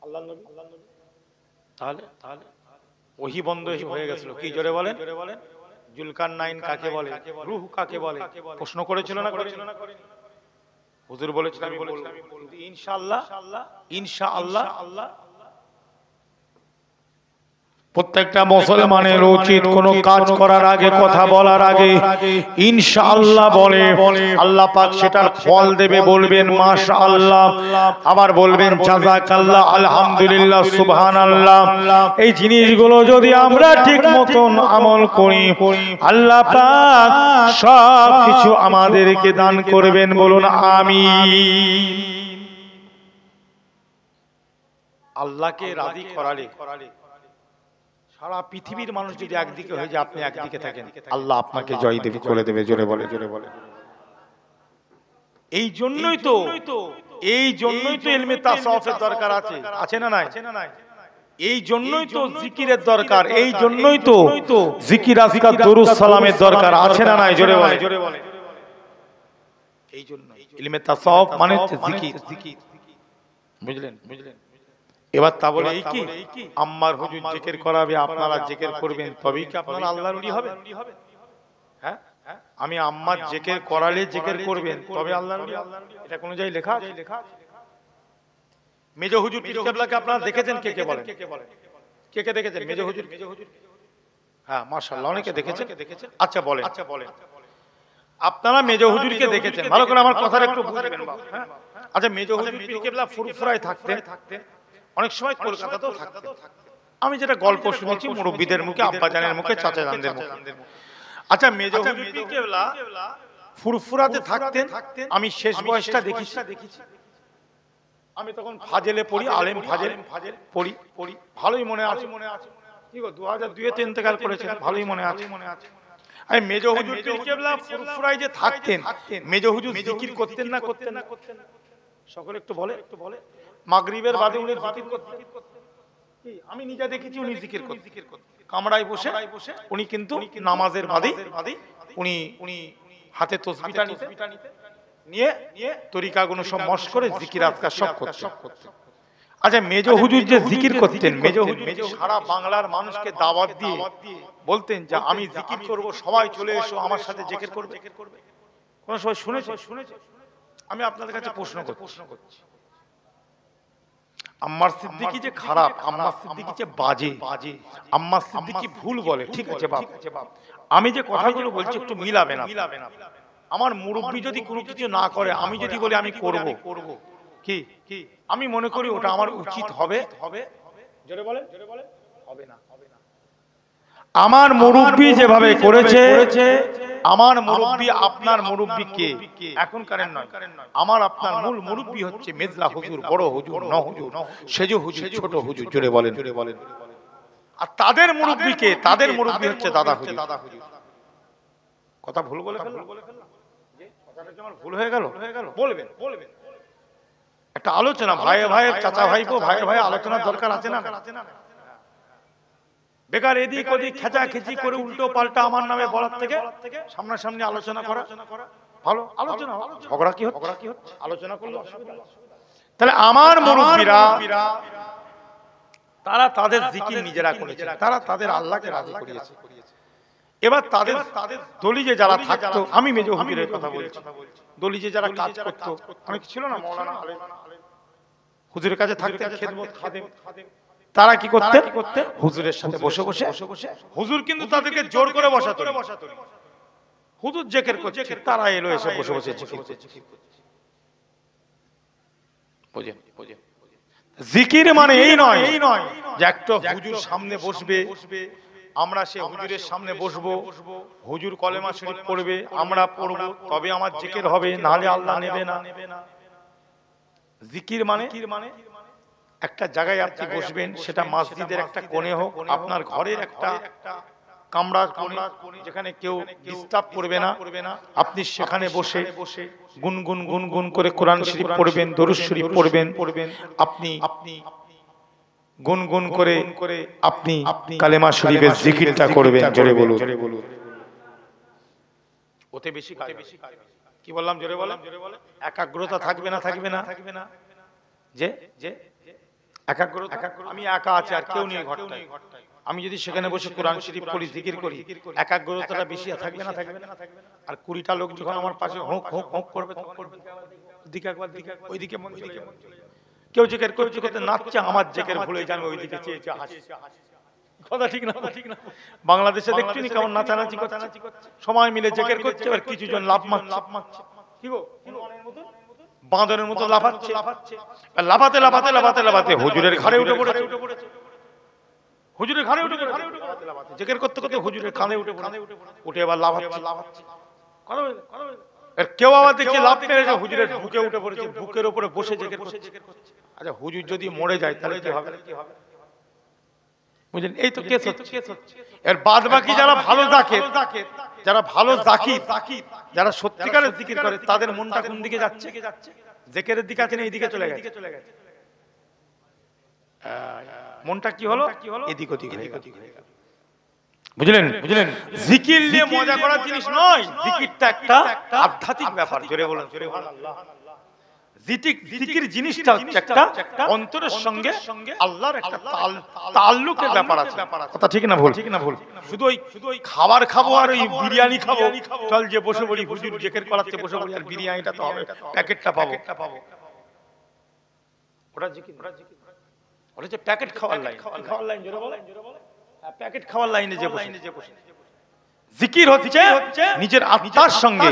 আল্লাহর নবী। তাহলে ওহী বন্ধ হয়ে গেছিল। কি জোরে বলেন? জুলকারনাইন কাকে বলে, রূহ কাকে বলে, প্রশ্ন করেছিল না? হুজুর বলেছিল, আমি বললাম ইনশাআল্লাহ। প্রত্যেকটা মুসলমানের উচিত কোন কাজ করার আগে, কথা বলার আগে ইনশাআল্লাহ বলে। আল্লাহ পাক সেটার ফল দেবে। বলবেন মাশাআল্লাহ, আবার বলবেন জাযাকাল্লাহ, আলহামদুলিল্লাহ, সুবহানাল্লাহ। এই জিনিসগুলো যদি আমরা ঠিক মতন আমল করি, আল্লাহ পাক সব কিছু আমাদেরকে দান করবেন। বলুন আমিন। আল্লাহকে রাজি করালে সারা পৃথিবীর মানুষ যদি একদিকে হয়ে যায়, আপনি একদিকে থাকেন, আল্লাহ আপনাকে জয় দেবে, করে দেবে। জোরে বলে। এই জন্যই তো ইলমে তাসাউফের দরকার আছে না নাই? এই জন্যই তো জিকিরের দরকার, এই জন্যই তো জিকির আজকার দরুদ সালামের দরকার আছে না নাই? জোরে বলে। এই জন্য ইলমে তাসাউফ মানে হচ্ছে জিকির, বুঝলেন? এবার তা বলে এই কি আম্মার হুজুর জিকির করাবে, আপনারা জিকির করবেন, তবেই কি আপনারা আল্লাহর ওলি হবে? হ্যাঁ, আমি আম্মার জিকির করালে জিকির করবেন তবে আল্লাহর ওলি? এটা কোন জায়গায় লেখা আছে? মেজো হুজুর পীর কেবলাকে আপনারা দেখেছেন? কে কে বলেন? কে কে দেখেছেন মেজো হুজুর? হ্যাঁ, মাশাআল্লাহ, অনেকে দেখেছেন। আচ্ছা বলেন, আপনারা মেজো হুজুরকে দেখেছেন, ভালো করে আমার কথাটা একটু বুঝবেন বাবা। হ্যাঁ, আচ্ছা, মেজো হুজুর পীর কেবলা ফুরফুরায় থাকতেন, অনেক সময় কলকাতাতেও থাকতেন। আমি যেটা গল্প শুনেছি মুরব্বিদের মুখে, আব্বাজানের মুখে, চাচাজানদের মুখে। আচ্ছা, মেজো হুজুর পীর কেবলা ফুরফুরাতে থাকতেন, আমি শেষ বয়সটা দেখেছি। আমি তখন ফাজেলে পড়ি, আলেম ফাজেল পড়ি, ভালোই মনে আছে। কি গো, 2002 ইন্তেকাল করেছেন, ভালোই মনে আছে। আমি মেজো হুজুর পীর কেবলা ফুরফুরায় যে থাকতেন, মেজো হুজুর জিকির করতেন না? সকলে একটু বলে। মাগরিবের বাদে উনি জিকির করতেন। আমি নিজে দেখেছি উনি জিকির করতেন, কামরায় বসে। উনি কিন্তু নামাজের বাদে উনি হাতে তসবিহটা নিয়ে তরিকাগুলো সব মশ করে জিকির আজকার সব করতেন। আচ্ছা, মেজো হুজুর যে জিকির করতেন, মেজো হুজুর সারা বাংলার মানুষকে দাওয়াত দিয়ে বলতেন যে আমি জিকির করব, সবাই চলে এসো আমার সাথে জিকির করবে। কোন সবাই শুনেছে? আমি আপনাদের কাছে প্রশ্ন করছি, আম্মার সিদ্দিকী যে খারাপ, আম্মার সিদ্দিকী যে বাজে, আম্মার সিদ্দিকী ভুল বলে, ঠিক আছে বাপ, আমি যে কথাগুলো বলছি একটু মিলাবে না। আমার মুরব্বি যদি কোনো কিছু না করে, আমি যদি বলি আমি করব, কি আমি মনে করি ওটা আমার উচিত হবে? জোরে বলেন, হবে না। আমার মুরব্বি যেভাবে করেছে, আমার মুরব্বি আপনার মুরব্বি কে? এখনকার নয়, আমার আপনার মূল মুরব্বি হচ্ছে মেজলা হুজুর, বড় হুজুর, ন হুজুর, সেজো হুজুর, ছোট হুজুর। জোরে বলেন। আর তাদের মুরব্বি কে? তাদের মুরব্বি হচ্ছে দাদা হুজুর। কথা ভুল বলে ফেললাম? কথাটা কি আমার ভুল হয়ে গেল? বলবেন। একটা আলোচনা, ভাই চাচা ভাইপো, ভাই আলোচনার দরকার আছে না? বেকার এদিক ওদিক খেচাখেচি করে উল্টো পাল্টা আমার নামে বলার থেকে সামনাসামনি আলোচনা করা ভালো। আলোচনা ঝগড়া কি হচ্ছে? আলোচনা করলে অসুবিধা। তাহলে আমার মুরব্বিরা তারা তাদের জিকির নিজেরা করেছে, তারা তাদের আল্লাহকে রাজি করিয়েছে। এবার তাদের দলিজে যারা থাকতো, আমি মেজো হুজুরের কথা বলছি, দলিজে যারা কাজ করতো, অনেক ছিল না, মাওলানা আলেম হুজুরের কাছে থাকতেন, খেদমত খাদেম, তারা কি করতে? হুজুরের সাথে বসে হুজুর কিন্তু তাদেরকে জোর করে বসাতো। হুজুর জিকির করছে, তারা এলো এসে বসে জিকির করছে। বুঝেন? জিকির মানে এই নয় যে একটা হুজুর সামনে বসবে, আমরা সে হুজুরের সামনে বসবো, হুজুর কলেমা শরীফ পড়বে, আমরা পড়বো, তবে আমার জিকির হবে, নাহলে আল্লাহ নেবে না। জিকির মানে একটা জায়গায় আপনি বসবেন, সেটা মসজিদের একটা কোণে হোক, আপনার ঘরের একটা কামরা কোণে, যেখানে কেউ ডিস্টার্ব করবে না, আপনি সেখানে বসে গুনগুন করে কোরআন শরীফ পড়বেন, দরুদ শরীফ পড়বেন, আপনি গুনগুন করে আপনি কালেমা শরীফের জিকিরটা করবেন। জোরে বলুন। ওতে বেশি কি বললাম? জোরে বলেন। একাগ্রতা থাকবে না যে একাগ্রতা, আমি একা আছি আর কেউ নেই ঘরটায়, আমি যদি সেখানে বসে কোরআন শরীফ পড়ি, জিকির করি, একাগ্রতাটা বেশি থাকবে না? আর 20টা লোক যখন আমার পাশে হোক করবে, দিকে একবার ওইদিকে মন চলে যাবে। কেউ জিকির করতে নাচছে, আমার জিকির ভুলে যান, ওইদিকে চেয়ে হাসি। কথা ঠিক না? বাংলাদেশে দেখছুনি কেমন নাচানাচি করছে, সবাই মিলে জিকির করছে, আর কিছু জন লাফ মারছে, কি গো, বাঁদরের মতো লাফাচ্ছে, লাফাতে হুজুরের ঘাড়ে উঠে পড়েছে, জিকির করতে হুজুরের কাঁধে উঠে এবার লাফাচ্ছে। কেউ আবার দেখি লাফ মেরেছে, হুজুরের বুকে উঠে পড়েছে, বুকের উপরে বসে জিকির করছে। আচ্ছা, হুজুর যদি মরে যায় তাহলে কি হবে? বুঝলেন? এই তো কেস হচ্ছে। এর বাদ বাকি যারা ভালো জাকির, যারা সত্যিকারের জিকির করে, তাদের মনটা কোন দিকে যাচ্ছে? জিকিরের দিকে আছে না, এই দিকে চলে গেছে। মনটা কি হলো এদিক ওদিক হয়ে গেল। বুঝলেন? বুঝলেন? জিকির নিয়ে মজা করার জিনিস নয়, জিকিরটা একটা আধ্যাত্মিক ব্যাপার। জোরে বলুন সুবহানাল্লাহ। জিকির জিনিসটা হচ্ছে একটা অন্তরের সঙ্গে আল্লাহর একটা তাল্লুকের ব্যাপার আছে। কথা ঠিক না ভুল? ঠিক না ভুল? শুধু ওই খাবার খাবো আর ওই বিরিয়ানি খাবো, চল যে বসে বলি হুজুর জিকির করাচ্ছে বসে বলি আর বিরিয়ানিটা তো হবে, প্যাকেটটা পাবো, ওটা জিকির। ওটা যে প্যাকেট খাওয়ার লাইন, খাওয়ার লাইন জোরে বলেন, প্যাকেট খাওয়ার লাইনে যে বসে। জিকির হচ্ছে নিজের আত্মার সঙ্গে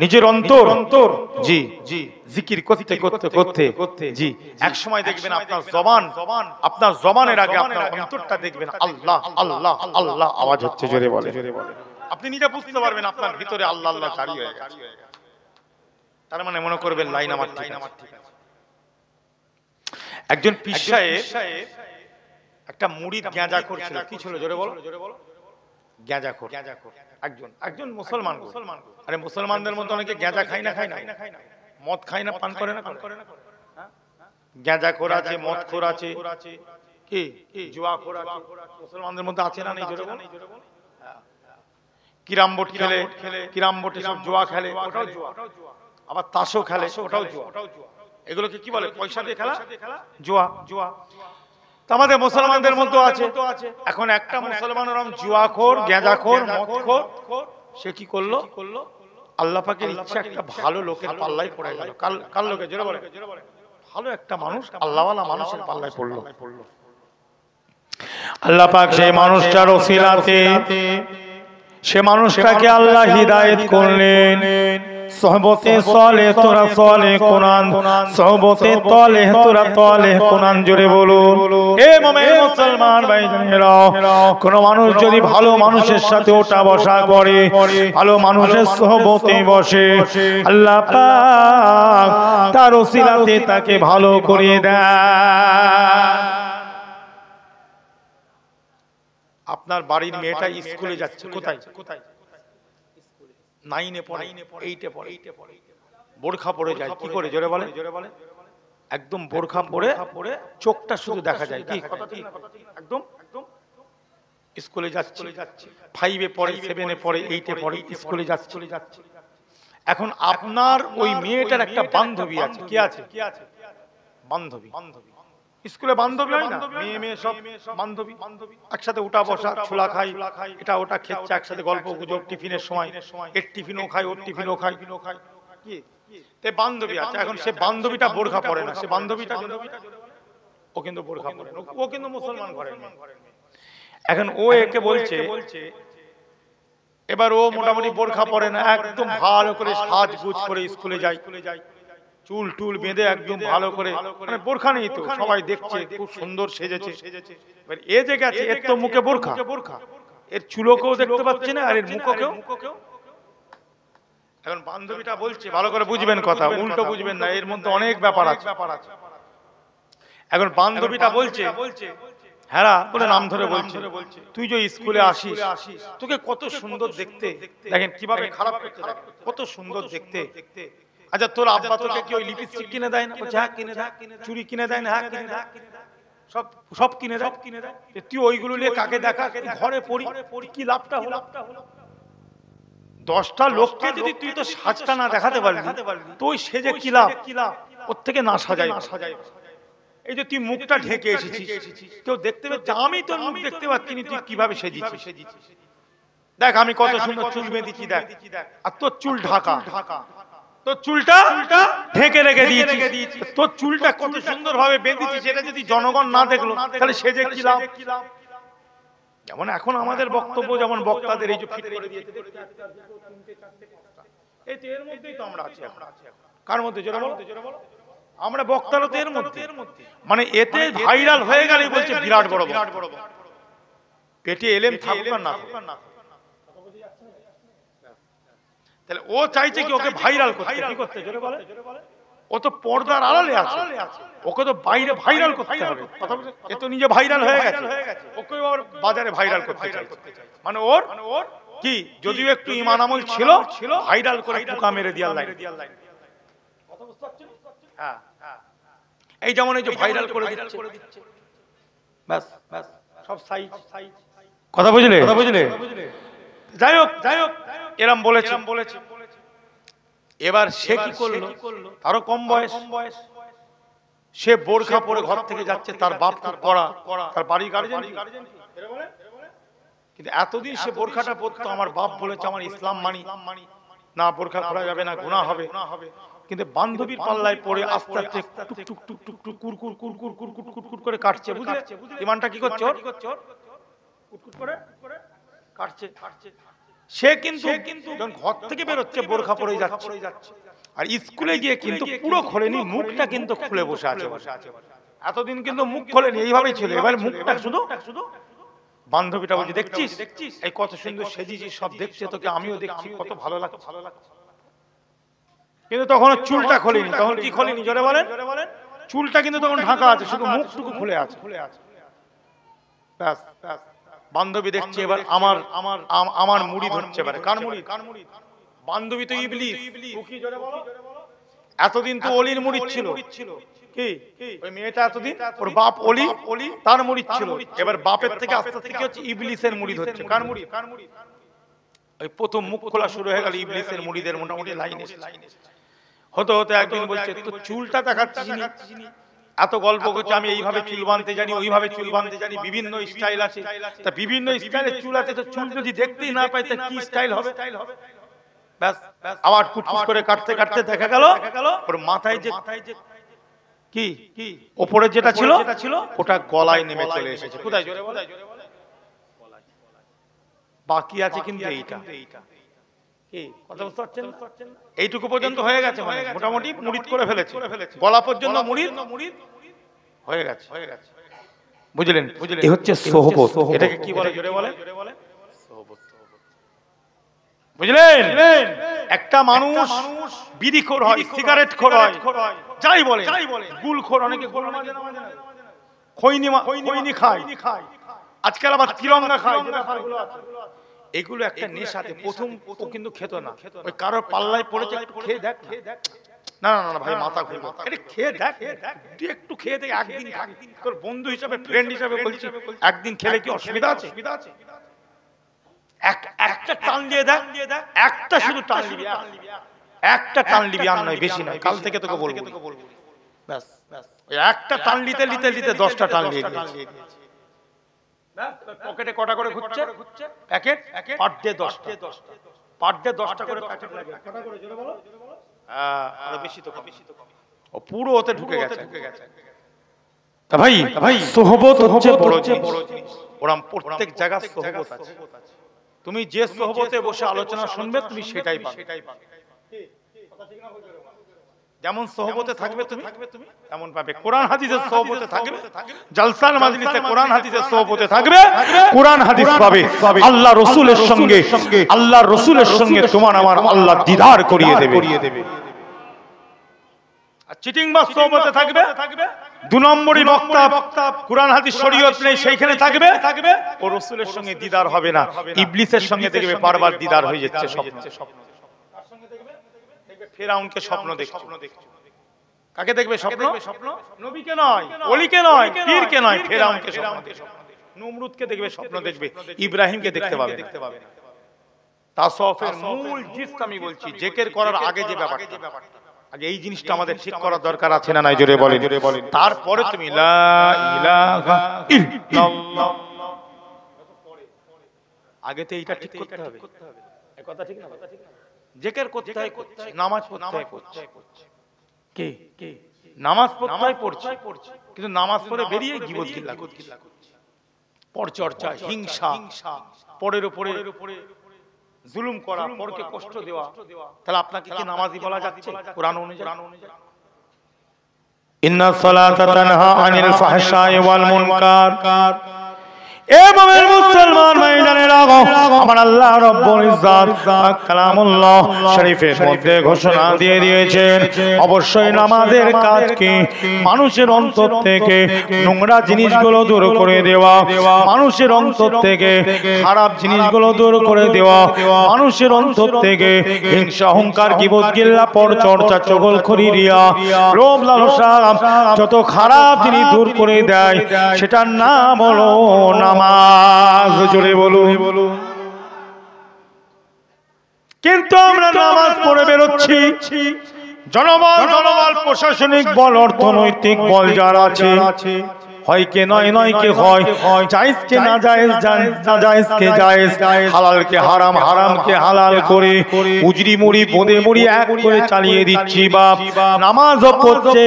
নিজের অন্তর জি জি জিকির করতে করতে করতে জি এক সময় দেখবেন আপনার জবানের আগে আপনার অন্তরটা দেখবেন আল্লাহ আল্লাহ আল্লাহ আওয়াজ হচ্ছে। জোরে বলে, আপনি নিজে বুঝতে পারবেন আপনার ভিতরে আল্লাহ আল্লাহ জারি হয়ে গেছে। তার মানে মনে করবেন লাইন আমার ঠিক আছে। একজন পীর সাহেব একটা মুরিদ গাঁজা করছিল। কি ছিল? জোরে বলো। গাঁজাখোর একজন মুসলমান। আরে মুসলমানদের মধ্যে অনেকে গাঁজা খায় না, মদ খায় না, পান করে না। গাঁজাখোর আছে, মদখোর আছে, কি জুয়াখোর আছে, মুসলমানদের মধ্যে আছে না? নেই? জোরে বলো। কিরামবোট খেলে, কিরামবোটে সব জুয়া খেলে, ওটাও জুয়া। আবার তাসও খেলে, ওটাও জুয়া। এগুলোকে কি বলে? পয়সা দিয়ে খেলা, জুয়া। আমাদের মুসলমানদের মধ্যে আছে। এখন একটা মুসলমান জুয়াখোর, গাঁজাখোর, মদখোর, সে কি করলো? আল্লাহ পাকের ইচ্ছা একটা ভালো লোকের পাল্লায় পড়ে গেল। কার লোকে? জোরে বলে। ভালো একটা মানুষ, আল্লাহওয়ালা মানুষের পাল্লায় পড়লো। আল্লাহ পাক সেই মানুষটার ওসিলাতে সে মানুষটাকে আল্লাহ হিদায়াত করলেন। সোহবতে সালেহ তোরা সালেহ কোরআন, সোহবতে তালেহ তোরা তালেহ কোরআন। জোরে বলুন এ মুমিন মুসলমান ভাইজানেরা, কোন মানুষ যদি ভালো মানুষের সাথে ওঠা বসা করে, ভালো মানুষের সোহবতে বসে, আল্লাহ পাক তার ওসিলাতে তাকে ভালো করে দেয়। আপনার বাড়ির মেয়েটা স্কুলে যাচ্ছে, কোথায়? নাইনে পড়ে, এইটে পড়ে, বোরখা পরে যায়। কি করে? জোরে বলে। একদম বোরখা পরে চোখটা শুধু দেখা যায়। কি একদম স্কুলে যাচ্ছে, 5-এ পড়ে, 7-এ পড়ে, 8-এ পড়ে, স্কুলে যাচ্ছে। এখন আপনার ওই মেয়েটার একটা বান্ধবী আছে। কি আছে? বান্ধবী। স্কুলে বান্ধবী হয় না? মেয়ে সব বান্ধবী, একসাথে উঠা বসা, ছোলা খাই, এটা ওটা খেচ্ছে, একসাথে গল্প গুজব, টিফিনের সময় এর টিফিনও খায়, ওর টিফিনও খায়। কি বান্ধবী আছে। এখন সে বান্ধবীটা বোরখা পরে না, সে বান্ধবীটা ও কিন্তু বোরখা পরে না, ও কিন্তু মুসলমান ঘরের মেয়ে। এখন ও একে বলছে, এবার ও মোটামুটি বোরখা পরে না, একদম ভালো করে সাজগুজ করে স্কুলে যায়, চুল টুল বেঁধে একদম ভালো করে, মানে বোরখা নেই তো, সবাই দেখছে খুব সুন্দর সেজেছে। এ যে গেছে, এর তো মুখে বোরখা, এর চুলকেও দেখতে পাচ্ছে না আর এর মুখকেও। এখন বান্ধবীটা বলছে, ভালো করে বুঝবেন কথা, উল্টো বুঝবেন না, এর মধ্যে অনেক ব্যাপার আছে। এখন বান্ধবীটা বলছে, হ্যাঁ বলে নাম ধরে বলছে, তুই যে স্কুলে আসিস, তোকে কত সুন্দর দেখতে, দেখেন কিভাবে খারাপ করতে, কত সুন্দর দেখতে। আচ্ছা তোর আব্বা তোকে কি ওই লিপস্টিক কিনে দেয় না? বলছে হ্যাঁ কিনে দেয়। চুড়ি কিনে দেয় না? হ্যাঁ কিনে দেয়। সব কিনে দেয়। তুই ওইগুলো নিয়ে কাকে দেখা? ঘরে পড়ি, কি লাভটা হলো? 10টা লোককে যদি তুই তো সাজটা না দেখাতে পারবি, তো ওই সেজে কি লাভ? ওর থেকে না সাজাই। এই যে তুই মুখটা ঢেকে এসেছিস, কেউ দেখতে পাচ্ছে, আমি তোর মুখ দেখতে পাচ্ছি না, তুই কিভাবে সেজিছিস? দেখ আমি কত সুন্দর চুল বেঁধেছি, দেখ, আর তোর চুল ঢাকা, তোর চুলটা ঢেকে রেখে দিয়েছি, তোর চুলটা কত সুন্দর ভাবে বেঁধেছি, সেটা যদি জনগণ না দেখলো তাহলে সেজে কি লাভ? যেমন এখন আমাদের বক্তব্য, যেমন বক্তাদের এই যে ফিট করে দিয়েছে, এই তো এর মধ্যেই তো আমরা আছি। কার মধ্যে? জোরে বলো। আমরা বক্তারা তো এর মধ্যে, মানে এতে ভাইরাল হয়ে গেলে বলছে বিরাট বড় পেটে এলেম থাকুক না, তাহলে ও চাইছে কি ওকে ভাইরাল করতে? কি করতে? জোরে বলে। ও তো পর্দার আড়ালে আছে, ওকে তো বাইরে ভাইরাল করতে হবে। কথা বলছে, এ তো নিজে ভাইরাল হয়ে গেছে, ওকে আবার বাজারে ভাইরাল করতে চাইছে। মানে ওর কি, যদিও একটু ঈমান আমল ছিল, ভাইরাল করে পোকা মেরে দিয়ার লাইন। হ্যাঁ, এই যেমন এই যে ভাইরাল করে দিচ্ছে, ব্যাস সব সাইজ। কথা বুঝলে? যাই হোক এরম বলেছে। এবার সে কি করলো, আরো কম বয়স, সে বোরখা পরে ঘর থেকে যাচ্ছে, তার বাপ খুব কড়া, তার বাড়ি গার্জেন, কিন্তু এতদিন সে বোরখাটা পরতো, আমার বাপ বলেছে আমার ইসলাম মানি না, বোরখা খোলা যাবে না, গুনাহ হবে। কিন্তু বান্ধবীর পাল্লায় পড়ে আস্তে আস্তে টুক টুক টুক টুক টুক কুরকুর কুরকুর কুরকুর কুরকুর করে কাটছে, বুঝলে? ইমানটা কি করছে ওর? কুরকুর করে কাটছে। সে কিন্তু যখন ঘর থেকে বের হচ্ছে বোরখা পরে যাচ্ছে, আর স্কুলে গিয়ে কিন্তু পুরো খোলেনি, মুখটা কিন্তু খুলে বসে আছে। এতদিন কিন্তু মুখ খোলেনি, এইভাবেই ছিল। এবার মুখটা শুধু। বান্ধবীটা বলছে, দেখছিস এই কত সুন্দর সেজিছিস, সব দেখছে তোকে, আমিও দেখছি, কত ভালো লাগছে। কিন্তু তখন চুলটা খোলেনি। তখন কি খোলেনি জোরে বলেন? চুলটা কিন্তু তখন ঢাকা আছে, শুধু মুখটুকু খুলে আছে। বান্ধবী দেখছে, এবার আমার মুড়ি ধরছে। এবারে কার মুড়ি? বান্ধবী তো ইবলিস। এতদিন তো অলির মুড়ি ছিল, কি ওই মেয়েটা এতদিন ওর বাপ অলি, তার মুড়ি ছিল। এবার বাপের থেকে আস্তে আস্তে কি হচ্ছে, ইবলিসের মুড়ি ধরছে। কার মুড়ি? ওই প্রথম মুখ খোলা শুরু হয়ে গেল, ইবলিসের মুড়িদের মোটামুটি লাইন হতে হতে একদিন বলছে, তো চুলটা দেখাচ্ছিস না, এত গল্প করছে, আমি এইভাবে চুল বাঁধতে জানি, ওইভাবে চুল বাঁধতে জানি, বিভিন্ন স্টাইল আছে। তা বিভিন্ন স্টাইলের চুল আছে, তো চুল যদি দেখতেই না পাই তা কি স্টাইল হবে? ব্যাস আবার কুটকুট করে কাটতে কাটতে দেখা গেল ওর মাথায় যে কি ওপরে যেটা ছিল ওটা গলায় নেমে চলে এসেছে। কোথায় জোরে বলে? বাকি আছে কিন্তু এইটা। কি কথা বুঝতে পারছেন? এইটুকু পর্যন্ত হয়ে গেছে, মানে মোটামুটি মুড়িদ করে ফেলেছে, গলা পর্যন্ত মুড়িদ হয়ে গেছে। বুঝলেন? এই হচ্ছে সোহবত। এটাকে কি বলে জোরে বলে? সোহবত। বুঝলেন? একটা মানুষ বিড়িখোর হয়, সিগারেট খোর হয়, যাই বলে, গুলখোর, অনেকে গুল মাঝে না, খৈনি খায়, আজকাল আবার তিরঙ্গা খায়, এগুলো একটা নেশাতে। প্রথম ও কিন্তু খেত না, ওই কারোর পাল্লায় পড়েছে, খেয়ে দেখ, না না না ভাই মাথা ঘুরবে, আরে খেয়ে দেখ, একটু খেয়ে দেখ, একদিন তোর বন্ধু হিসাবে, ফ্রেন্ড হিসাবে বলছি, একদিন খেলে কি অসুবিধা আছে? একটা টান দিয়ে দেখ, একটা শুধু টান দিবি, একটা টান দিবি, আর নয়, বেশি নয়, কাল থেকে তোকে বলবো, ব্যাস ওই একটা টান নিতে নিতে নিতে 10টা টান দিয়ে দিয়েছি। পকেটে কটা করে ঘুরছে প্যাকেট, পার ডে 10টা, পার ডে 10টা করে প্যাকেট লাগে, কটা করে জোরে বলো? আরো বেশি তো কম, ও পুরো ওতে ঢুকে গেছে। তা ভাই সোহবত হচ্ছে বড় জিনিস। ওরম প্রত্যেক জায়গায় সোহবত আছে। তুমি যে সোহবতে বসে আলোচনা শুনবে তুমি সেটাই পাবে। যেমন সোহবতে থাকবে তুমি তেমন পাবে। কোরআন হাদিসের সোহবতে থাকবে, জলসার মাজলিসে কোরআন হাদিসের সোহবতে থাকবে, কোরআন হাদিস পাবে। আল্লাহ রাসূলের সঙ্গে তোমার আমার আল্লাহ দিদার করিয়ে দেবে। আর চিটিং বাস সোহবতে থাকবে, 2 নম্বরই বক্তা, কোরআন হাদিস শরীয়ত নেই, সেইখানে থাকবে, ও রাসূলের সঙ্গে দিদার হবে না, ইবলিসের সঙ্গে দেখবে বারবার দিদার হয়ে যাচ্ছে। স্বপ্ন কার সঙ্গে দেখবে? ফেরাউনকে স্বপ্ন দেখছো। কাকে দেখবে স্বপ্ন? নবীকে নয়, ওলিকে নয়, পীরকে নয়, ফেরাউনকে স্বপ্ন দেখবে, নমরুদকে দেখবে স্বপ্ন দেখবে, ইব্রাহিমকে দেখতে পাবে। তাসাউফের মূল জিনিস আমি বলছি, জিকির করার আগে যে ব্যাপারটা, আগে এই জিনিসটা আমাদের ঠিক করার দরকার আছে না নাই? জোরে বলেন। তারপরে তুমি লা ইলাহা ইল্লাল্লাহ, আগে তো এইটা ঠিক করতে হবে। এই কথা ঠিক না? জিকির করতে হয়, নামাজ পড়তে হয়, কে নামাজ পড়তে হয় পড়ছে, কিন্তু নামাজ পড়ে বেরিয়ে গীবত গিল্লা করছে, পরচর্চা, হিংসা, পরের উপরে জুলুম করা, পরকে কষ্ট দেওয়া, তাহলে আপনাকে কি নামাজি বলা যাচ্ছে কোরআন অনুযায়ী? ইন্নাস সালাতা তানহা আনিল ফাহশাই ওয়াল মুনকার, এভাবে মুসলমান ভাইজানেরা আমার আল্লাহ রব্বুল ইজ্জত কালামুল্লাহ শরীফের মধ্যে ঘোষণা দিয়ে দিয়েছেন অবশ্যই নামাজের কাজ কি মানুষের অন্তর থেকে নোংরা জিনিসগুলো দূর করে দেওয়া, মানুষের অন্তর থেকে খারাপ জিনিসগুলো দূর করে দেওয়া, মানুষের অন্তর থেকে হিংসা অহংকার গীবত গিল্লা পরচর্চা চগলখড়ি রিয়া লোভ লালসা যত খারাপ জিনিস দূর করে দেয় সেটার নাম হলো নামাজ। জোরে বলুন। কিন্তু আমরা নামাজ পড়ে বেরোচ্ছি, জনবল প্রশাসনিক বল অর্থনৈতিক বল যারা আছে হয় কে নয় নয় কে হয়, জায়েজ কে না জায়েজ, না জায়েজ কে জায়েজ, হালাল কে হারাম, হারাম কে হালাল করে উজরি মুড়ি বোঁদে মুড়ি এক করে চালিয়ে দিচ্ছি বাপ। নামাজও পড়ছে,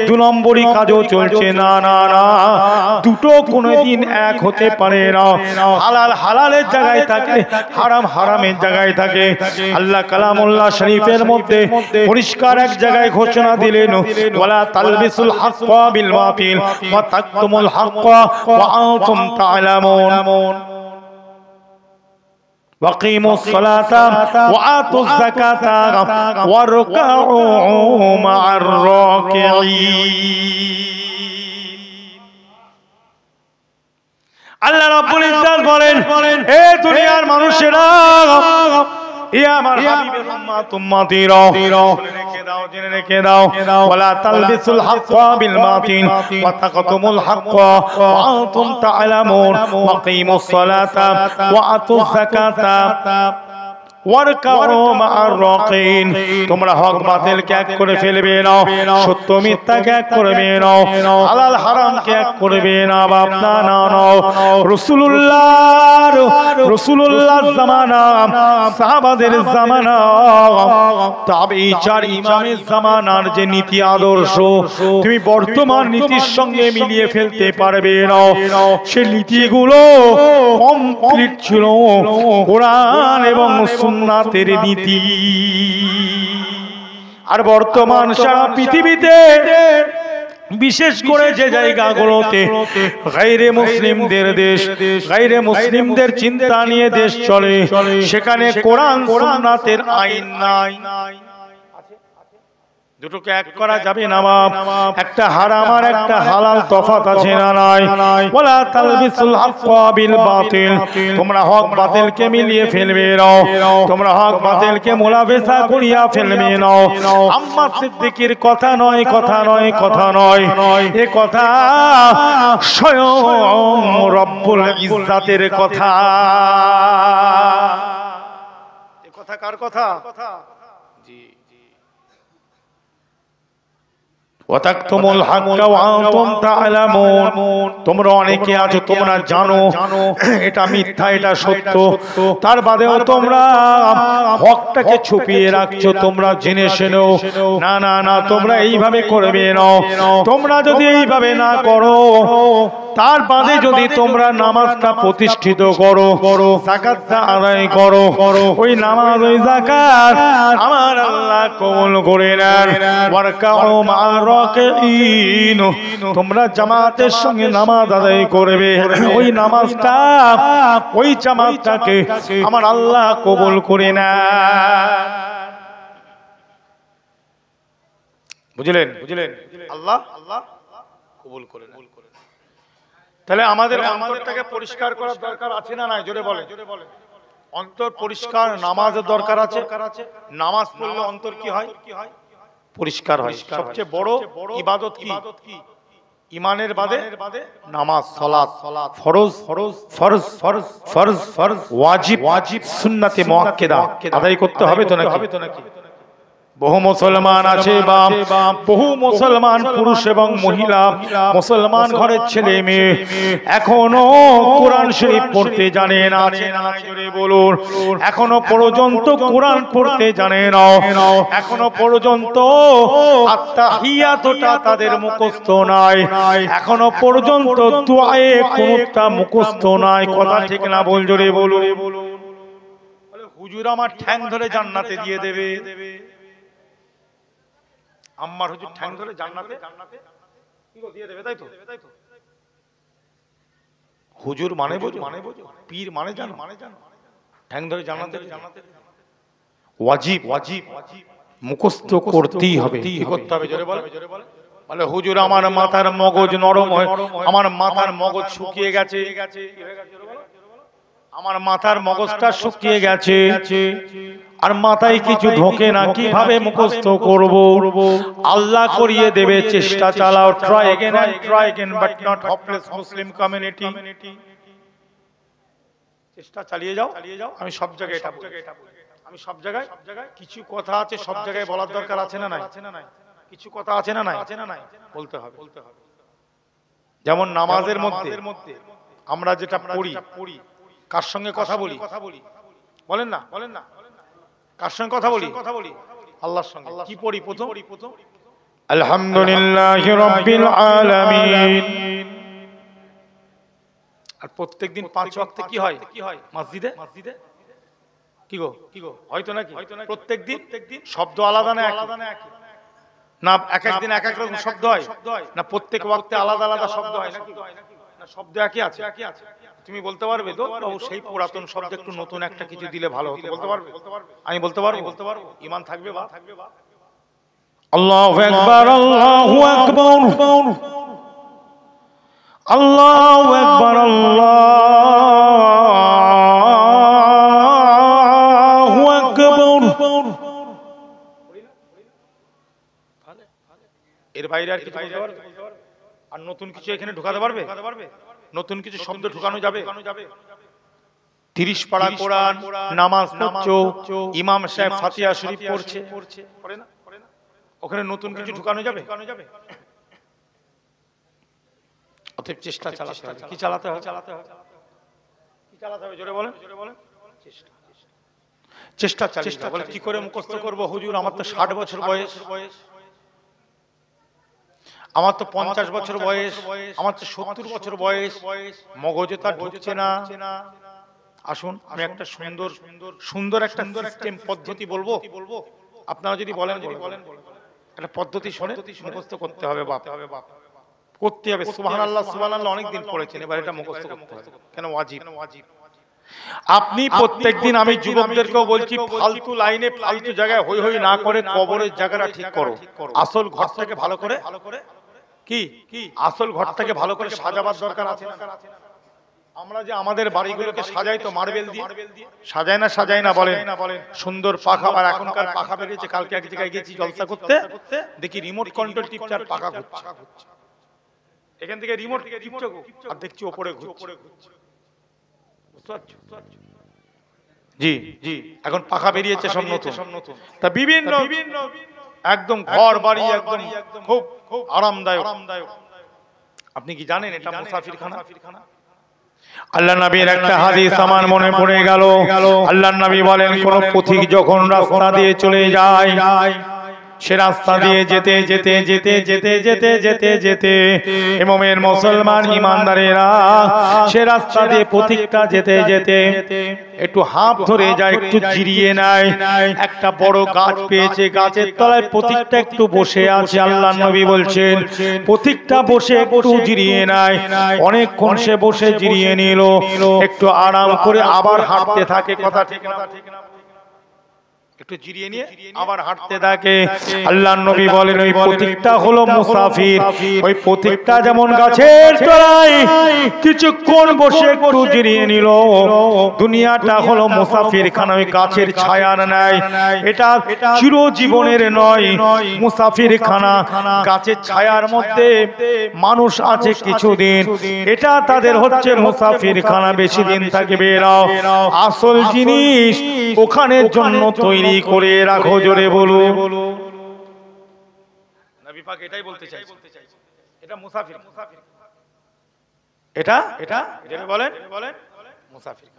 দু নম্বরই কাজও চলছে। না না না, দুটো কোনোদিন এক হতে পারে না। হালাল হালালের জায়গায় থাকে, হারাম হারামের জায়গায় থাকে। আল্লাহ কালামুল্লাহ শরীফের মধ্যে পরিষ্কার এক জায়গায় ঘোষণা দিলেন ওয়ালা তালবিসুল হাক্কা বিল বাতিল ওয়া তাকতুমুল হাক্কা ওয়া আনতুম তা'লামুন ওয়াকিমুস সালাতা ওয়া আতুজ যাকাতা ওয়ারকাউ মা'আর রাকিঈন। আল্লাহ রাব্বুল ইজ্জত বলেন, এ দুনিয়ার মানুষেরা, এ আমার হাবিবের উম্মত উম্মতিরা, জেনে রেখে দাও ওয়ালা তালবিসুল হাক্কা বিল বাতিল ওয়া তাকতুমুল হাক্কা ওয়া আনতুম তা'লামুন ওয়াকিমুস সালাতা ওয়া আতুজ যাকাতা ওয়ারকাউ মা'আর রাকিঈন। তোমরা হক বাতিলকে এক করে ফেলবে না, সত্য মিথ্যাকে এক করবে না, হালাল হারামকে এক করবে না বাপ। না না না, রাসূলুল্লাহর জামানা, সাহাবাদের জামানা, তাবেঈ চার ইমামের জামানার যে নীতি আদর্শ তুমি বর্তমান নীতির সঙ্গে মিলিয়ে ফেলতে পারবে না। সেই নীতিগুলো কমপ্লিট ছিল কোরআন এবং সুন্নাতের নীতি। আর বর্তমান সারা পৃথিবীতে বিশেষ করে যে জায়গাগুলোতে গায়রে মুসলিমদের দেশ, গায়রে মুসলিমদের চিন্তা নিয়ে দেশ চলে, সেখানে কোরআন সুন্নাতের আইন নাই। দুটোকে এক করা যাবে না বাপ। একটা হারাম আর একটা হালাল তফাৎ আছে না নাই? ওয়ালা তালবিসুল হাক্কা বিল বাতিল, তোমরা হক বাতিলকে মিলিয়ে ফেলবে না, তোমরা হক বাতিলকে মুলাবেসা করিয়া ফেলবে না। আম্মা সিদ্দিকীর কথা নয়, কথা নয়, কথা নয়, এ কথা স্বয়ং রব্বুল ইজ্জাতের কথা। এ কথা কার কথা? জি। ওয়াতাকতুমুল হাক্কা ওয়া আনতুম তা'লামুন, তোমরা অনেকে আছো তোমরা জানো এটা মিথ্যা এটা সত্য, তার বাদেও তোমরা হকটাকে ছুপিয়ে রাখছো, তোমরা জেনে শুনো। না না না, তোমরা এইভাবে করবে না। তোমরা যদি এইভাবে না করো, তার বাদে যদি তোমরা নামাজটা প্রতিষ্ঠিত করো, যাকাতটা আদায় করো, ওই নামাজ ওই যাকাত আমার আল্লাহ কবুল করে নেন। ওয়ারকাউ মা'আর রাকিঈন, তোমরা জামাতের সঙ্গে নামাজ আদায় করবে, ওই নামাজটা ওই জামাতটাকে আমার আল্লাহ কবুল করে নেন। বুঝলেন? আল্লাহ কবুল করে নেন। তাহলে আমাদের অন্তরটাকে পরিষ্কার করার দরকার আছে না নাই? জোরে বলেন। অন্তর পরিষ্কার নামাজের দরকার আছে। নামাজ পড়লে অন্তর কি হয়? পরিষ্কার হয়। সবচেয়ে বড় ইবাদত কি? ইমানের বাদে নামাজ, সালাত, ফরজ ফরজ ফরজ ফরজ ফরজ ফরজ ওয়াজিব ওয়াজিব সুন্নাতে মুআক্কাদা আদায় করতে হবে তো নাকি? বহু মুসলমান আছে বা বহু মুসলমান পুরুষ এবং মহিলা, মুসলমান ঘরের ছেলে মেয়ে এখনো কোরআন শরীফ পড়তে জানে না। বলুন, এখনো পর্যন্ত কোরআন পড়তে জানে না, এখনো পর্যন্ত আত্তাহিয়াতটা তাদের মুখস্থ নাই, এখনো পর্যন্ত দুআয়ে কুনুতটা মুখস্থ নাই। কথা ঠিক না বল? জোরে বলুন। হুজুর আমার ঠ্যাং ধরে জান্নাতে দিয়ে দেবে। আম্মার হুজুর ঠ্যাং ধরে জান্নাতে দিয়ে দেবে, তাই তো? হুজুর মানে বোঝো, পীর মানে জানো, ঠ্যাং ধরে জানাতে ওয়াজিব, মুখস্থ করতেই হবে। কি করতে হবে জোরে বলো? বলে হুজুর আমার মাথার মগজ নরম হয়, আমার মাথার মগজ শুকিয়ে গেছে, আমার মাথার মগজটা শুকিয়ে গেছে আর মাথায় কিছু ঢোকে না, কিভাবে মুখস্থ করব? আল্লাহ করিয়ে দেবে, চেষ্টা চালাও, try again and try again, but not hopeless Muslim community. চেষ্টা চালিয়ে যাও। আমি সব জায়গায় এটা বলি, আমি সব জায়গায়, কিছু কথা আছে সব জায়গায় বলার দরকার আছে না নাই? কিছু কথা আছে না নাই? বলতে হবে। যেমন নামাজের মধ্যে আমরা যেটা পড়ি, কার সঙ্গে কথা বলি? বলেন না, কার সঙ্গে কথা বলি? আল্লাহর সঙ্গে। কি পড়ি প্রথম? আলহামদুলিল্লাহি রাব্বিল আলামিন। আর প্রত্যেকদিন 5 ওয়াক্তে কি হয় মসজিদে? কি গো হয়তো নাকি প্রত্যেকদিন শব্দ আলাদা না না এক এক দিন এক এক রকম শব্দ হয় না, প্রত্যেক ওয়াক্তে আলাদা আলাদা শব্দ হয় নাকি না? শব্দ একই আছে। তুমি বলতে পারবে তো বাবু সেই পুরাতন শব্দ একটু নতুন একটা কিছু দিলে ভালো হতো? বলতে পারবে? আমি বলতে পারবো? ঈমান থাকবে বা? আল্লাহু আকবার, আল্লাহু আকবার, আল্লাহু আকবার, আল্লাহু আকবার। এর বাইরে আর কিছু বলতে পারবে? আর নতুন কিছু এখানে ঢোকাতে পারবে? নতুন কিছু শব্দ ঢোকানো যাবে? 30 পারা কোরআন নামাজ পড়ছো, ইমাম সাহেব ফাতিহা শরীফ পড়ছে, পড়ে না? ওখানে নতুন কিছু ঢোকানো যাবে? অতএব চেষ্টা চালাতে হবে। কি চালাতে হবে? কি চালাতে হবে জোরে বলেন? চেষ্টা চালিয়ে বলে কি করে মুখস্থ করব? হুজুর আমার তো 60 বছর বয়স, আমার তো 50 বছর বয়স, আমার তো 70 বছর বয়স, মগজে তা ঢুকছে না। আসুন আমি একটা সুন্দর একটা সিস্টেম পদ্ধতি বলবো, আপনারা যদি বলেন একটা পদ্ধতি শুনে মুখস্থ করতে হবে বাপ, করতে হবে। সুবহানাল্লাহ সুবহানাল্লাহ অনেকদিন পড়েছেন, এবার এটা মুখস্থ করতে হবে। কেন ওয়াজিব? আপনি প্রত্যেকদিন, আমি যুবকদেরকেও বলছি, ফালতু লাইনে ফালতু জায়গায় হই হই না করে কবরের জায়গাটা ঠিক করো। আসল ঘরটাকে ভালো করে কি আসল ঘরটাকে ভালো করে সাজাবার দরকার আছে না? আমরা যে আমাদের বাড়িগুলোকে সাজাই তো মার্বেল দিয়ে, সাজায় না বলেন? সুন্দর পাখা, আর এখনকার পাখা বেরিয়েছে। কালকে এক জায়গায় গেছি জলসা করতে, দেখি রিমোট কন্ট্রোল টিপছে আর পাখা ঘুরছে। এখান থেকে রিমোট টিপছে আর দেখছি উপরে ঘুরছে। জি এখন পাখা বেরিয়েছে সব নতুন। তা বিভিন্ন একদম ঘর বাড়ি একদম খুব আরামদায়ক। আপনি কি জানেন এটা মুসাফিরখানা? আল্লাহ নবীর একটা হাদিস আমার মনে পড়ে গেল। আল্লাহ নবী বলেন, কোন পথিক যখন রাস্তা দিয়ে চলে যায়, সে রাস্তা দিয়ে যেতে যেতে যেতে যেতে যেতে যেতে যেতে মুমিন মুসলমান ইমানদারেরা সে রাস্তা দিয়ে পথিকটা যেতে যেতে একটু হাঁপ ধরে যায়, একটু জিরিয়ে নেয়। একটা বড় গাছ পেয়েছে, গাছের তলায় পথিকটা একটু বসে আছে। আল্লাহ নবী বলছেন, পথিকটা বসে একটু জিরিয়ে নেয়। অনেকক্ষণ সে বসে জিরিয়ে নিল, একটু আরাম করে আবার হাঁটতে থাকে। কথা ঠিক না? একটু জিরিয়ে নিয়ে আবার হাঁটতে থাকে। আল্লাহর নবী বলেন, ওই পথিকটা হলো মুসাফির। ওই পথিকটা যেমন গাছের তলায় কিছুক্ষণ বসে একটু জিরিয়ে নিল, দুনিয়াটা হলো মুসাফিরখানা, ওই গাছের ছায়ার নাই। এটা চিরজীবনের নয়। মুসাফিরখানা গাছের ছায়ার মধ্যে মানুষ আছে কিছুদিন, এটা তাদের হচ্ছে মুসাফিরখানা, বেশি দিন থাকবে না। আসল জিনিস ওখানের জন্য তৈরি করে রাখো। জোরে বলো। নবী পাক এটাই বলতে চাইছে, এটা মুসাফির। এটা জোরে বলেন মুসাফির,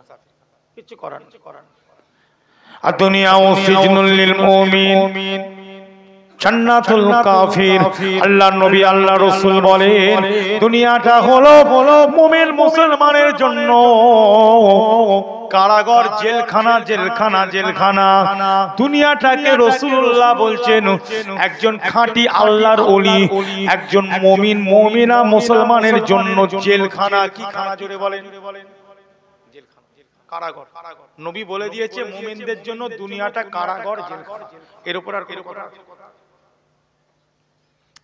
কিছু করার আর দুনিয়া ও সিজনুল লিল মুমিন, জান্নাতুল কাফির। আল্লাহর নবী আল্লাহ রাসূল বলেন, দুনিয়াটা হলো মুমিন মুসলমানের জন্য কারাগার, জেলখানা, জেলখানা, জেলখানা। দুনিয়াটাকে রাসূলুল্লাহ বলছেন একজন খাঁটি আল্লাহর ওলি, একজন মুমিন মুমিনা মুসলমানের জন্য জেলখানা। কি খানা জোরে বলেন? কারাগার। নবী বলে দিয়েছে মুমিনদের জন্য দুনিয়াটা কারাগার, জেলখানা। এর উপর আর কোনো কথা আছে?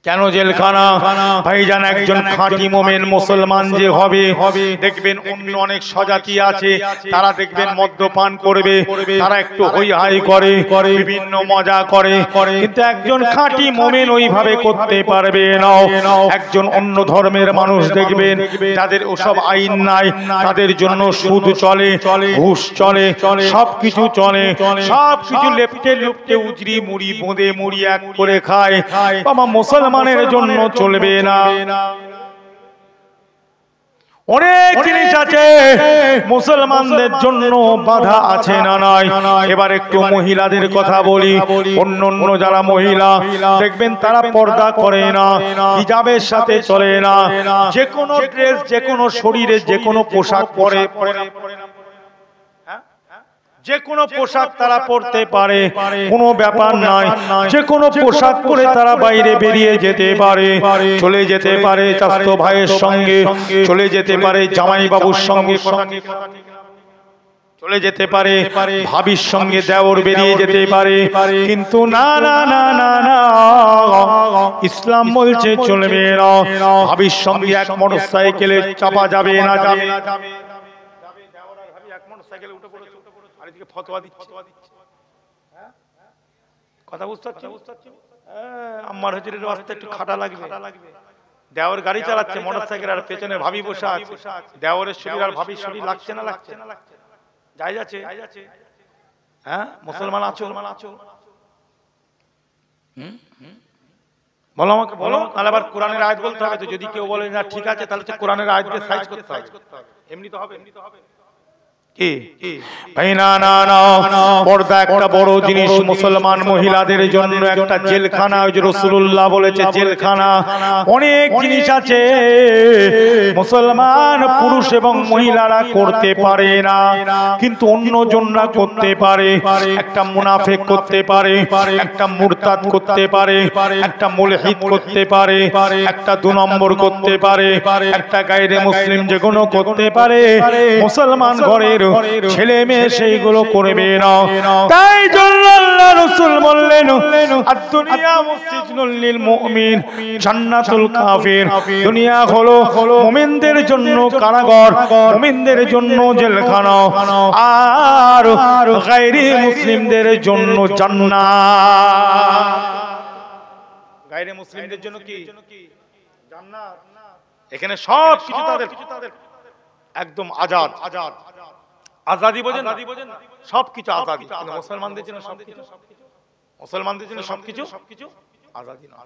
কেন জেলখানা? ভাইজান, একজন খাঁটি মুমিন মুসলমান যে হবে, দেখবেন অন্য অনেক স্বজাতি আছে, তারা দেখবেন মদ্যপান করবে, তারা একটু হই হাই করে, বিভিন্ন মজা করে, কিন্তু একজন খাঁটি মুমিন ওইভাবে করতে পারবে না। একজন অন্য ধর্মের মানুষ দেখবেন যাদের ওসব আইন নাই, তাদের জন্য সুদ চলে, ঘুষ চলে, সবকিছু চলে, সবকিছু লেপটে লেপটে উজরি মুড়ি বোঁদে মুড়ি এক করে খায়। বাবা, মুসলমানের জন্য চলবে না। অনেক জিনিস আছে মুসলমানদের জন্য বাধা আছে না নাই? এবার একটু মহিলাদের কথা বলি। অন্য অন্য যারা মহিলা দেখবেন তারা পর্দা করে না, হিজাবের সাথে চলে না, যে কোনো ড্রেস, যে কোনো শরীরে যে কোনো পোশাক পরে, যে কোনো পোশাক তারা পরতে পারে, কোনো ব্যাপার নাই। যে কোনো পোশাক পরে তারা বাইরে বেরিয়ে যেতে পারে, চলে যেতে পারে চাচাতো ভাইয়ের সঙ্গে, চলে যেতে পারে জামাই বাবুর সঙ্গে, চলে যেতে পারে ভাবির সঙ্গে, দেওর বেরিয়ে যেতে পারে। কিন্তু না না না না না, ইসলাম বলছে চলবে না। ভাবির সঙ্গে এক মোটরসাইকেলে চাপা যাবে না, যাবে না, যাবে। ফতোয়া দিচ্ছে, কথা বুঝতে পারছি? আমার হুজুরের রাস্তা একটু খাটা লাগবে। দেওর গাড়ি চালাচ্ছে মোটরসাইকেল, আর পেছনে ভাবি বসে আছে। দেওরের শরীর আর ভাবির শরীর লাগছে না, লাগছে না? যাই যাচ্ছে। হ্যাঁ, মুসলমান আছো? বলো আমাকে, বলো। তাহলে আবার কোরআনের আয়াত বলতে হবে তো। যদি কেউ বলে না ঠিক আছে, তাহলে কোরআনের আয়াতকে সাইজ করতে হবে। এমনি তো হবে? কি ভাই? না না না, পর্দা একটা বড় জিনিস মুসলমান মহিলাদের জন্য, একটা জেলখানা। ওই যে রাসূলুল্লাহ বলেছে জেলখানা। অনেক জিনিস আছে মুসলমান পুরুষ এবং মহিলারা করতে পারে না, কিন্তু অন্য জনরা করতে পারে। একটা মুনাফিক করতে পারে, একটা মুরতাদ করতে পারে, একটা মুলহিদ করতে পারে, একটা 2 নম্বর করতে পারে, একটা গায়রে মুসলিম যেগুলো করতে পারে। মুসলমান ঘরের ছেলে মেয়ে সেইগুলো করবে না। তাই জন্য আল্লাহ রাসূল বললেন, আদ-দুনিয়া মুসজিদুল লিল মুমিন, জান্নাতুল কাফির। দুনিয়া হলো মুমিনদের জন্য কারাগার, মুমিনদের জন্য জেলখানা, আর গায়রে মুসলিমদের জন্য জান্নাত। গায়রে মুসলিমদের জন্য কি? জান্নাত। এখানে সব কিছু তাদের একদম আজাদ। আজাদি বোঝেন? সবকিছু আজাদি। মুসলমানদের জন্য সবকিছু, মুসলমানদের জন্য সবকিছু আজাদি না।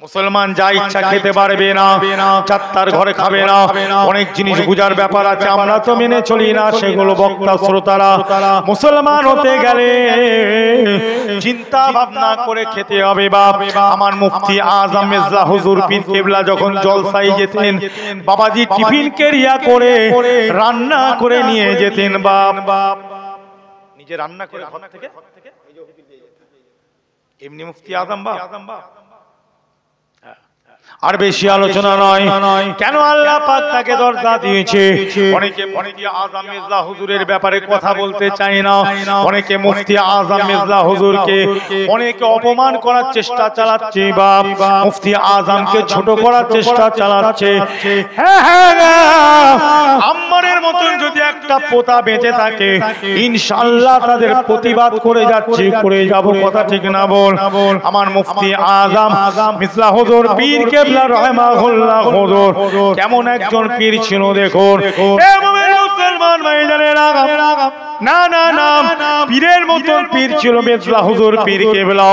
মুসলমান যা ইচ্ছা খেতে পারবে না, চাত্তার ঘরে খাবে না। অনেক জিনিস বুঝার ব্যাপার আছে, আমরা তো মেনে চলি না সেগুলো। বক্তা শ্রোতারা, মুসলমান হতে গেলে চিন্তা ভাবনা করে খেতে হবে বাপ। আমার মুফতি আজম মির্জা হুজুর পীর কেবলা যখন জলসায় যেতেন, বাবাজি টিফিন ক্যারিয়া করে রান্না করে নিয়ে যেতেন বাপ। নিজে রান্না করে ঘর থেকে এমনি মুফতি আজম বাপ। আর বেশি আলোচনা নয়, কেন আল্লাহ পাক তাকে দরজা দিয়েছে। অনেকে মুফতি আজম মির্জা হুজুরের ব্যাপারে কথা বলতে চায় না, অনেকে মুফতি আজম মির্জা হুজুরকে অনেকে অপমান করার চেষ্টা চালাচ্ছে বাপ, মুফতি আজমকে ছোট করার চেষ্টা চালাচ্ছে। আম্মারের মতন যদি একটা পোতা বেঁচে থাকে, ইনশাআল্লাহ তাদের প্রতিবাদ করে যাচ্ছে, করে যাব। কথা ঠিক না বল? আমার মুফতি আজম মির্জা হুজুর পীর কেবলা রাহিমাহুল্লাহ হুজুর কেমন একজন পীর ছিল দেখুন। এ মুমিন মুসলমান ভাইজানেরা, না না না, পীরের মতন পীর ছিল মেজলা হুজুর পীর কেবলা।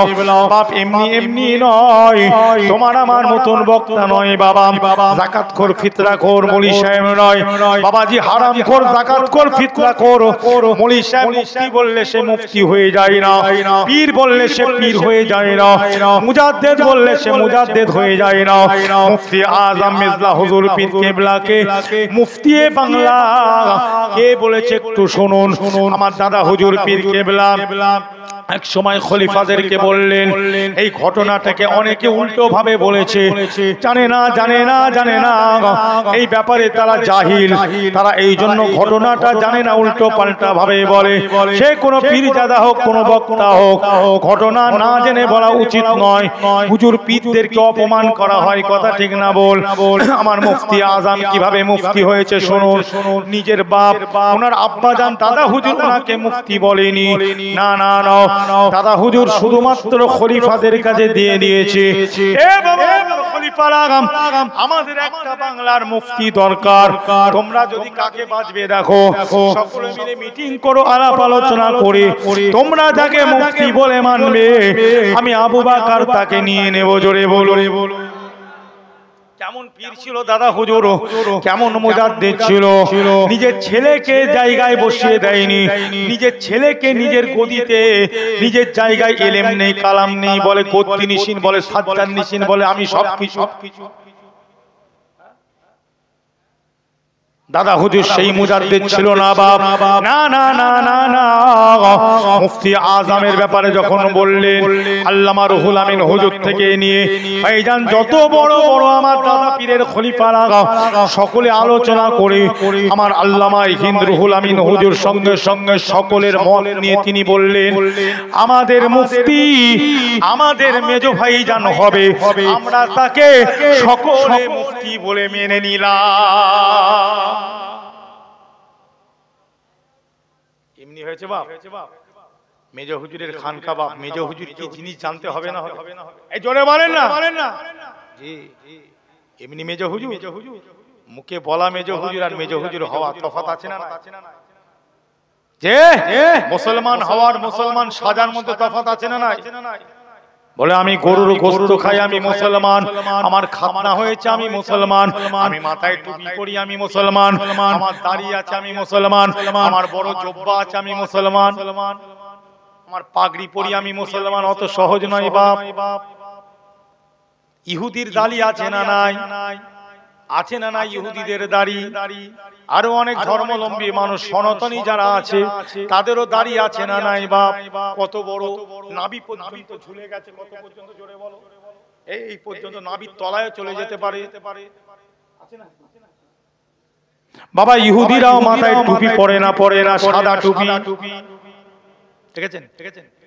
বাপ এমনি এমনি নয়, তোমার আমার মতন বক্তা নয় বাবা। যাকাতখোর ফিতরাখোর মৌলী সাহেব নয় বাবাজি, হারামখোর যাকাতখোর ফিতরাখোর মৌলী সাহেব মুফতি বললে সে মুফতি হয়ে যায় না, পীর বললে সে পীর হয়ে যায় না, মুজাদ্দেদ বললে সে মুজাদ্দেদ হয়ে যায় না। মুফতি আজম মেজলা হুজুর পীর কেবলাকে মুফতি বাংলা কে বলেছে একটু শুনুন। আমার দাদা হুজুর পীর কেবলা এক সময় খলিফাদেরকে বললেন, এই ঘটনাটাকে অনেকে উল্টো ভাবে বলেছে, জানে না জানে না জানে না, এই ব্যাপারে তারা জাহিল, তারা এই জন্য ঘটনাটা জানে না, উল্টো পাল্টা ভাবে বলে। সে কোনো পীরজাদা হোক, কোনো বক্তা হোক, ঘটনা না জেনে বলা উচিত নয়। হুজুর পীরদেরকে অপমান করা হয়, কথা ঠিক না বল? আমার মুফতি আজম কিভাবে মুফতি হয়েছে শুনুন। নিজের বাপ, ওনার আব্বাজান দাদা হুজুর ওনাকে মুফতি বলেনি, না না না, দাদা হুজুর শুধুমাত্র খলিফাদের কাছে দিয়ে দিয়েছে, এ বাবা খলিফারা, আমাদের একটা বাংলার মুফতি দরকার, তোমরা যদি কাকে বাঁচবে দেখো, সকলে মিলে মিটিং করো, আলাপ আলোচনা করে তোমরা যাকে মুফতি বলে মানবে, আমি আবু বকর তাকে নিয়ে নেব। জোরে বলো। কেমন পীর ছিল দাদা হুজুর, কেমন মুজাদ্দিদ ছিল, নিজের ছেলেকে জায়গায় বসিয়ে দেয়নি, নিজের ছেলেকে নিজের গদিতে, নিজের জায়গায় ইলম নেই, কালাম নেই, বলে কর্তি নিশিন, বলে সাজ্জাদ নিশিন, বলে আমি সব কিছু। দাদা হুজুর সেই মুজাদ্দিদ ছিল না বাপ, না না না না না। মুফতি আজমের ব্যাপারে যখন বললেন, আল্লামা রুহুল আমিন হুজুর থেকে নিয়ে ভাইজান যত বড় বড় আমার দাদা পীরের খলিফারা সকলে আলোচনা করে আমার আল্লামা হিন্দ রুহুল আমিন হুজুর সঙ্গে সঙ্গে সকলের মত নিয়ে তিনি বললেন, আমাদের মুফতি আমাদের মেজো ভাইজান হবে, আমরা তাকে সকলে মুফতি বলে মেনে নিলাম। এমনি হয়েছে বাপ, মেজো হুজুরের খানকা বাপ, মেজো হুজুর কি জিনিস জানতে হবে না? এই জোরে বলেন না জি, এমনি মেজো হুজুর, মুখে বলা মেজো হুজুর আর মেজো হুজুর হওয়া তফাৎ আছে না? যে মুসলমান হওয়ার, মুসলমান সাজার মধ্যে তফাৎ আছে না? বলে আমি গরুর গোশত খাই, আমি মুসলমান, আমার খাতনা হয়েছে, আমি মুসলমান, আমি মাথায় টুপি করি, আমি মুসলমান, আমার দাড়ি আছে, আমি মুসলমান, আমার বড় জব্বা আছে, আমি মুসলমান, আমার পাগড়ি পরি, আমি মুসলমান। অত সহজ নয় বাপ। ইহুদির দাড়ি আছে না নাই? আছে না নাই ইহুদিদের দাড়ি? আরো অনেক ধর্মাবলম্বী মানুষ সনাতনী যারা আছে তাদেরও দাড়ি আছে না নাই বাপ? কত বড় নাভি পর্যন্ত ঝুলে গেছে, কত পর্যন্ত জোরে বলো, এই পর্যন্ত নাভির তলায় চলে যেতে পারে, আছে না বাবা? ইহুদিরাও মাথায় টুপি পরে না, সাদা টুপি, দেখেছেন?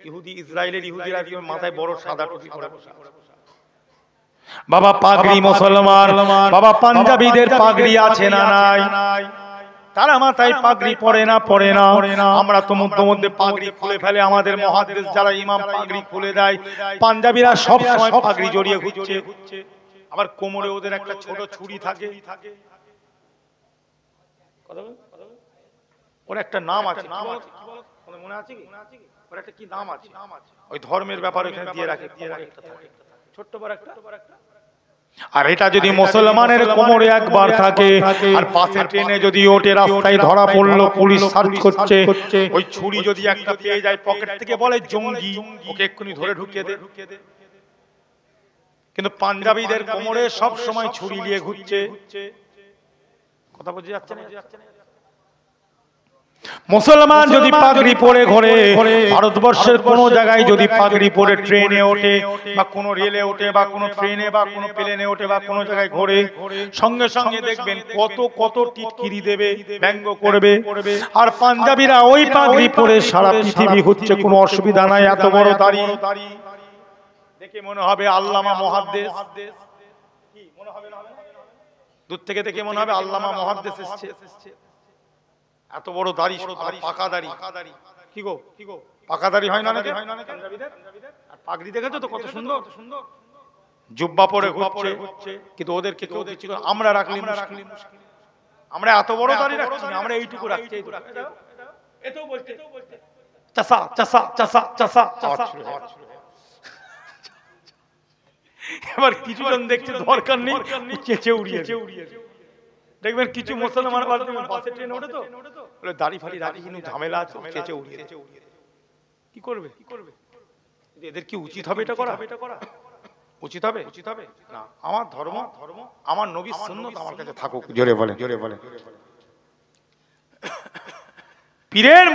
ইহুদি, ইসরায়েলের ইহুদিরা মাথায় বড় সাদা টুপি পরে বসে বাবা। পাগড়ি মুসলমান বাবা, পাঞ্জাবিদের পাগড়ি আছে না নাই? তারা মাথায় পাগড়ি পরে না। আমরা তো মধ্যে পাগড়ি খুলে ফেলে, আমাদের মুহাদ্দিস যারা ইমাম পাগড়ি খুলে দেয়, পাঞ্জাবিরা সব সময় পাগড়ি জড়িয়ে ঘুরছে, আবার কোমরে ওদের একটা ছোট ছুরি থাকে, ওর একটা নাম আছে, মনে আছে কি? ওর একটা কি নাম আছে, ওই ধর্মের ব্যাপারে এখানে দিয়ে রাখে, ছোট্ট বড় একটা। আর এটা যদি মুসলমানের কোমরে একবার থাকে, আর পাশে ট্রেনে যদি ওঠে, রাস্তায় ধরা পড়লো, পুলিশ সার্চ করছে, ওই ছুরি যদি একটা পেয়ে যায় পকেট থেকে, বলে জঙ্গি, ওকে এক্ষুনি ধরে ঢুকিয়ে দে। কিন্তু পাঞ্জাবিদের কোমরে সব সময় ছুরি নিয়ে ঘুরছে, কথা বুঝে যাচ্ছে না? মুসলমান যদি পাগড়ি পরে ঘোরে, ভারতবর্ষের কোন জায়গায় যদি পাগড়ি পরে ট্রেনে ওঠে বা কোন রেলে ওঠে বা কোন ট্রেনে বা কোন প্লেনে ওঠে বা কোন জায়গায় ঘোরে, সঙ্গে সঙ্গে দেখবেন কত টিটকিরি দেবে, ব্যঙ্গ করবে। আর পাঞ্জাবিরা ওই পাগড়ি পরে সারা পৃথিবী হচ্ছে, কোনো অসুবিধা নাই। এত বড় দাড়ি দেখে মনে হবে আল্লামা মুহাদ্দিস, কি মনে হবে? দূর থেকে দেখে মনে হবে আল্লামা মুহাদ্দিস এসেছে। এত বড় দাড়ি, পাকা দাড়ি, কি গো পাকা দাড়ি হয় না নাকি? আর পাগড়ি দেখেছো তো কত সুন্দর, জুব্বা পরে ঘুরছে, কিন্তু ওদেরকে কেউ দিচ্ছে, আমরা রাখলি মুশকিল। আমরা এত বড় দাড়ি রাখছি, আমরা এইটুকু রাখছি। এতেও বলছে চাষা চাষা চাষা চাষা চাষা। এবার কিছুজন দেখছে দরকার নেই, চেঁচে উড়িয়েছে। দেখবেন কিছু মুসলমান বাসে ট্রেন ওঠে তো বলে দাড়ি ফাড়ি রাখি কিন্তু ঝামেলা আছে, চেঁচে উড়িয়েছে। কি করবে? এদের কি উচিত হবে এটা করা? উচিত হবে? না। আমার ধর্ম, আমার নবীর সুন্নাত আমার কাছে থাকুক। জোরে বলে, জোরে বলে। পীরের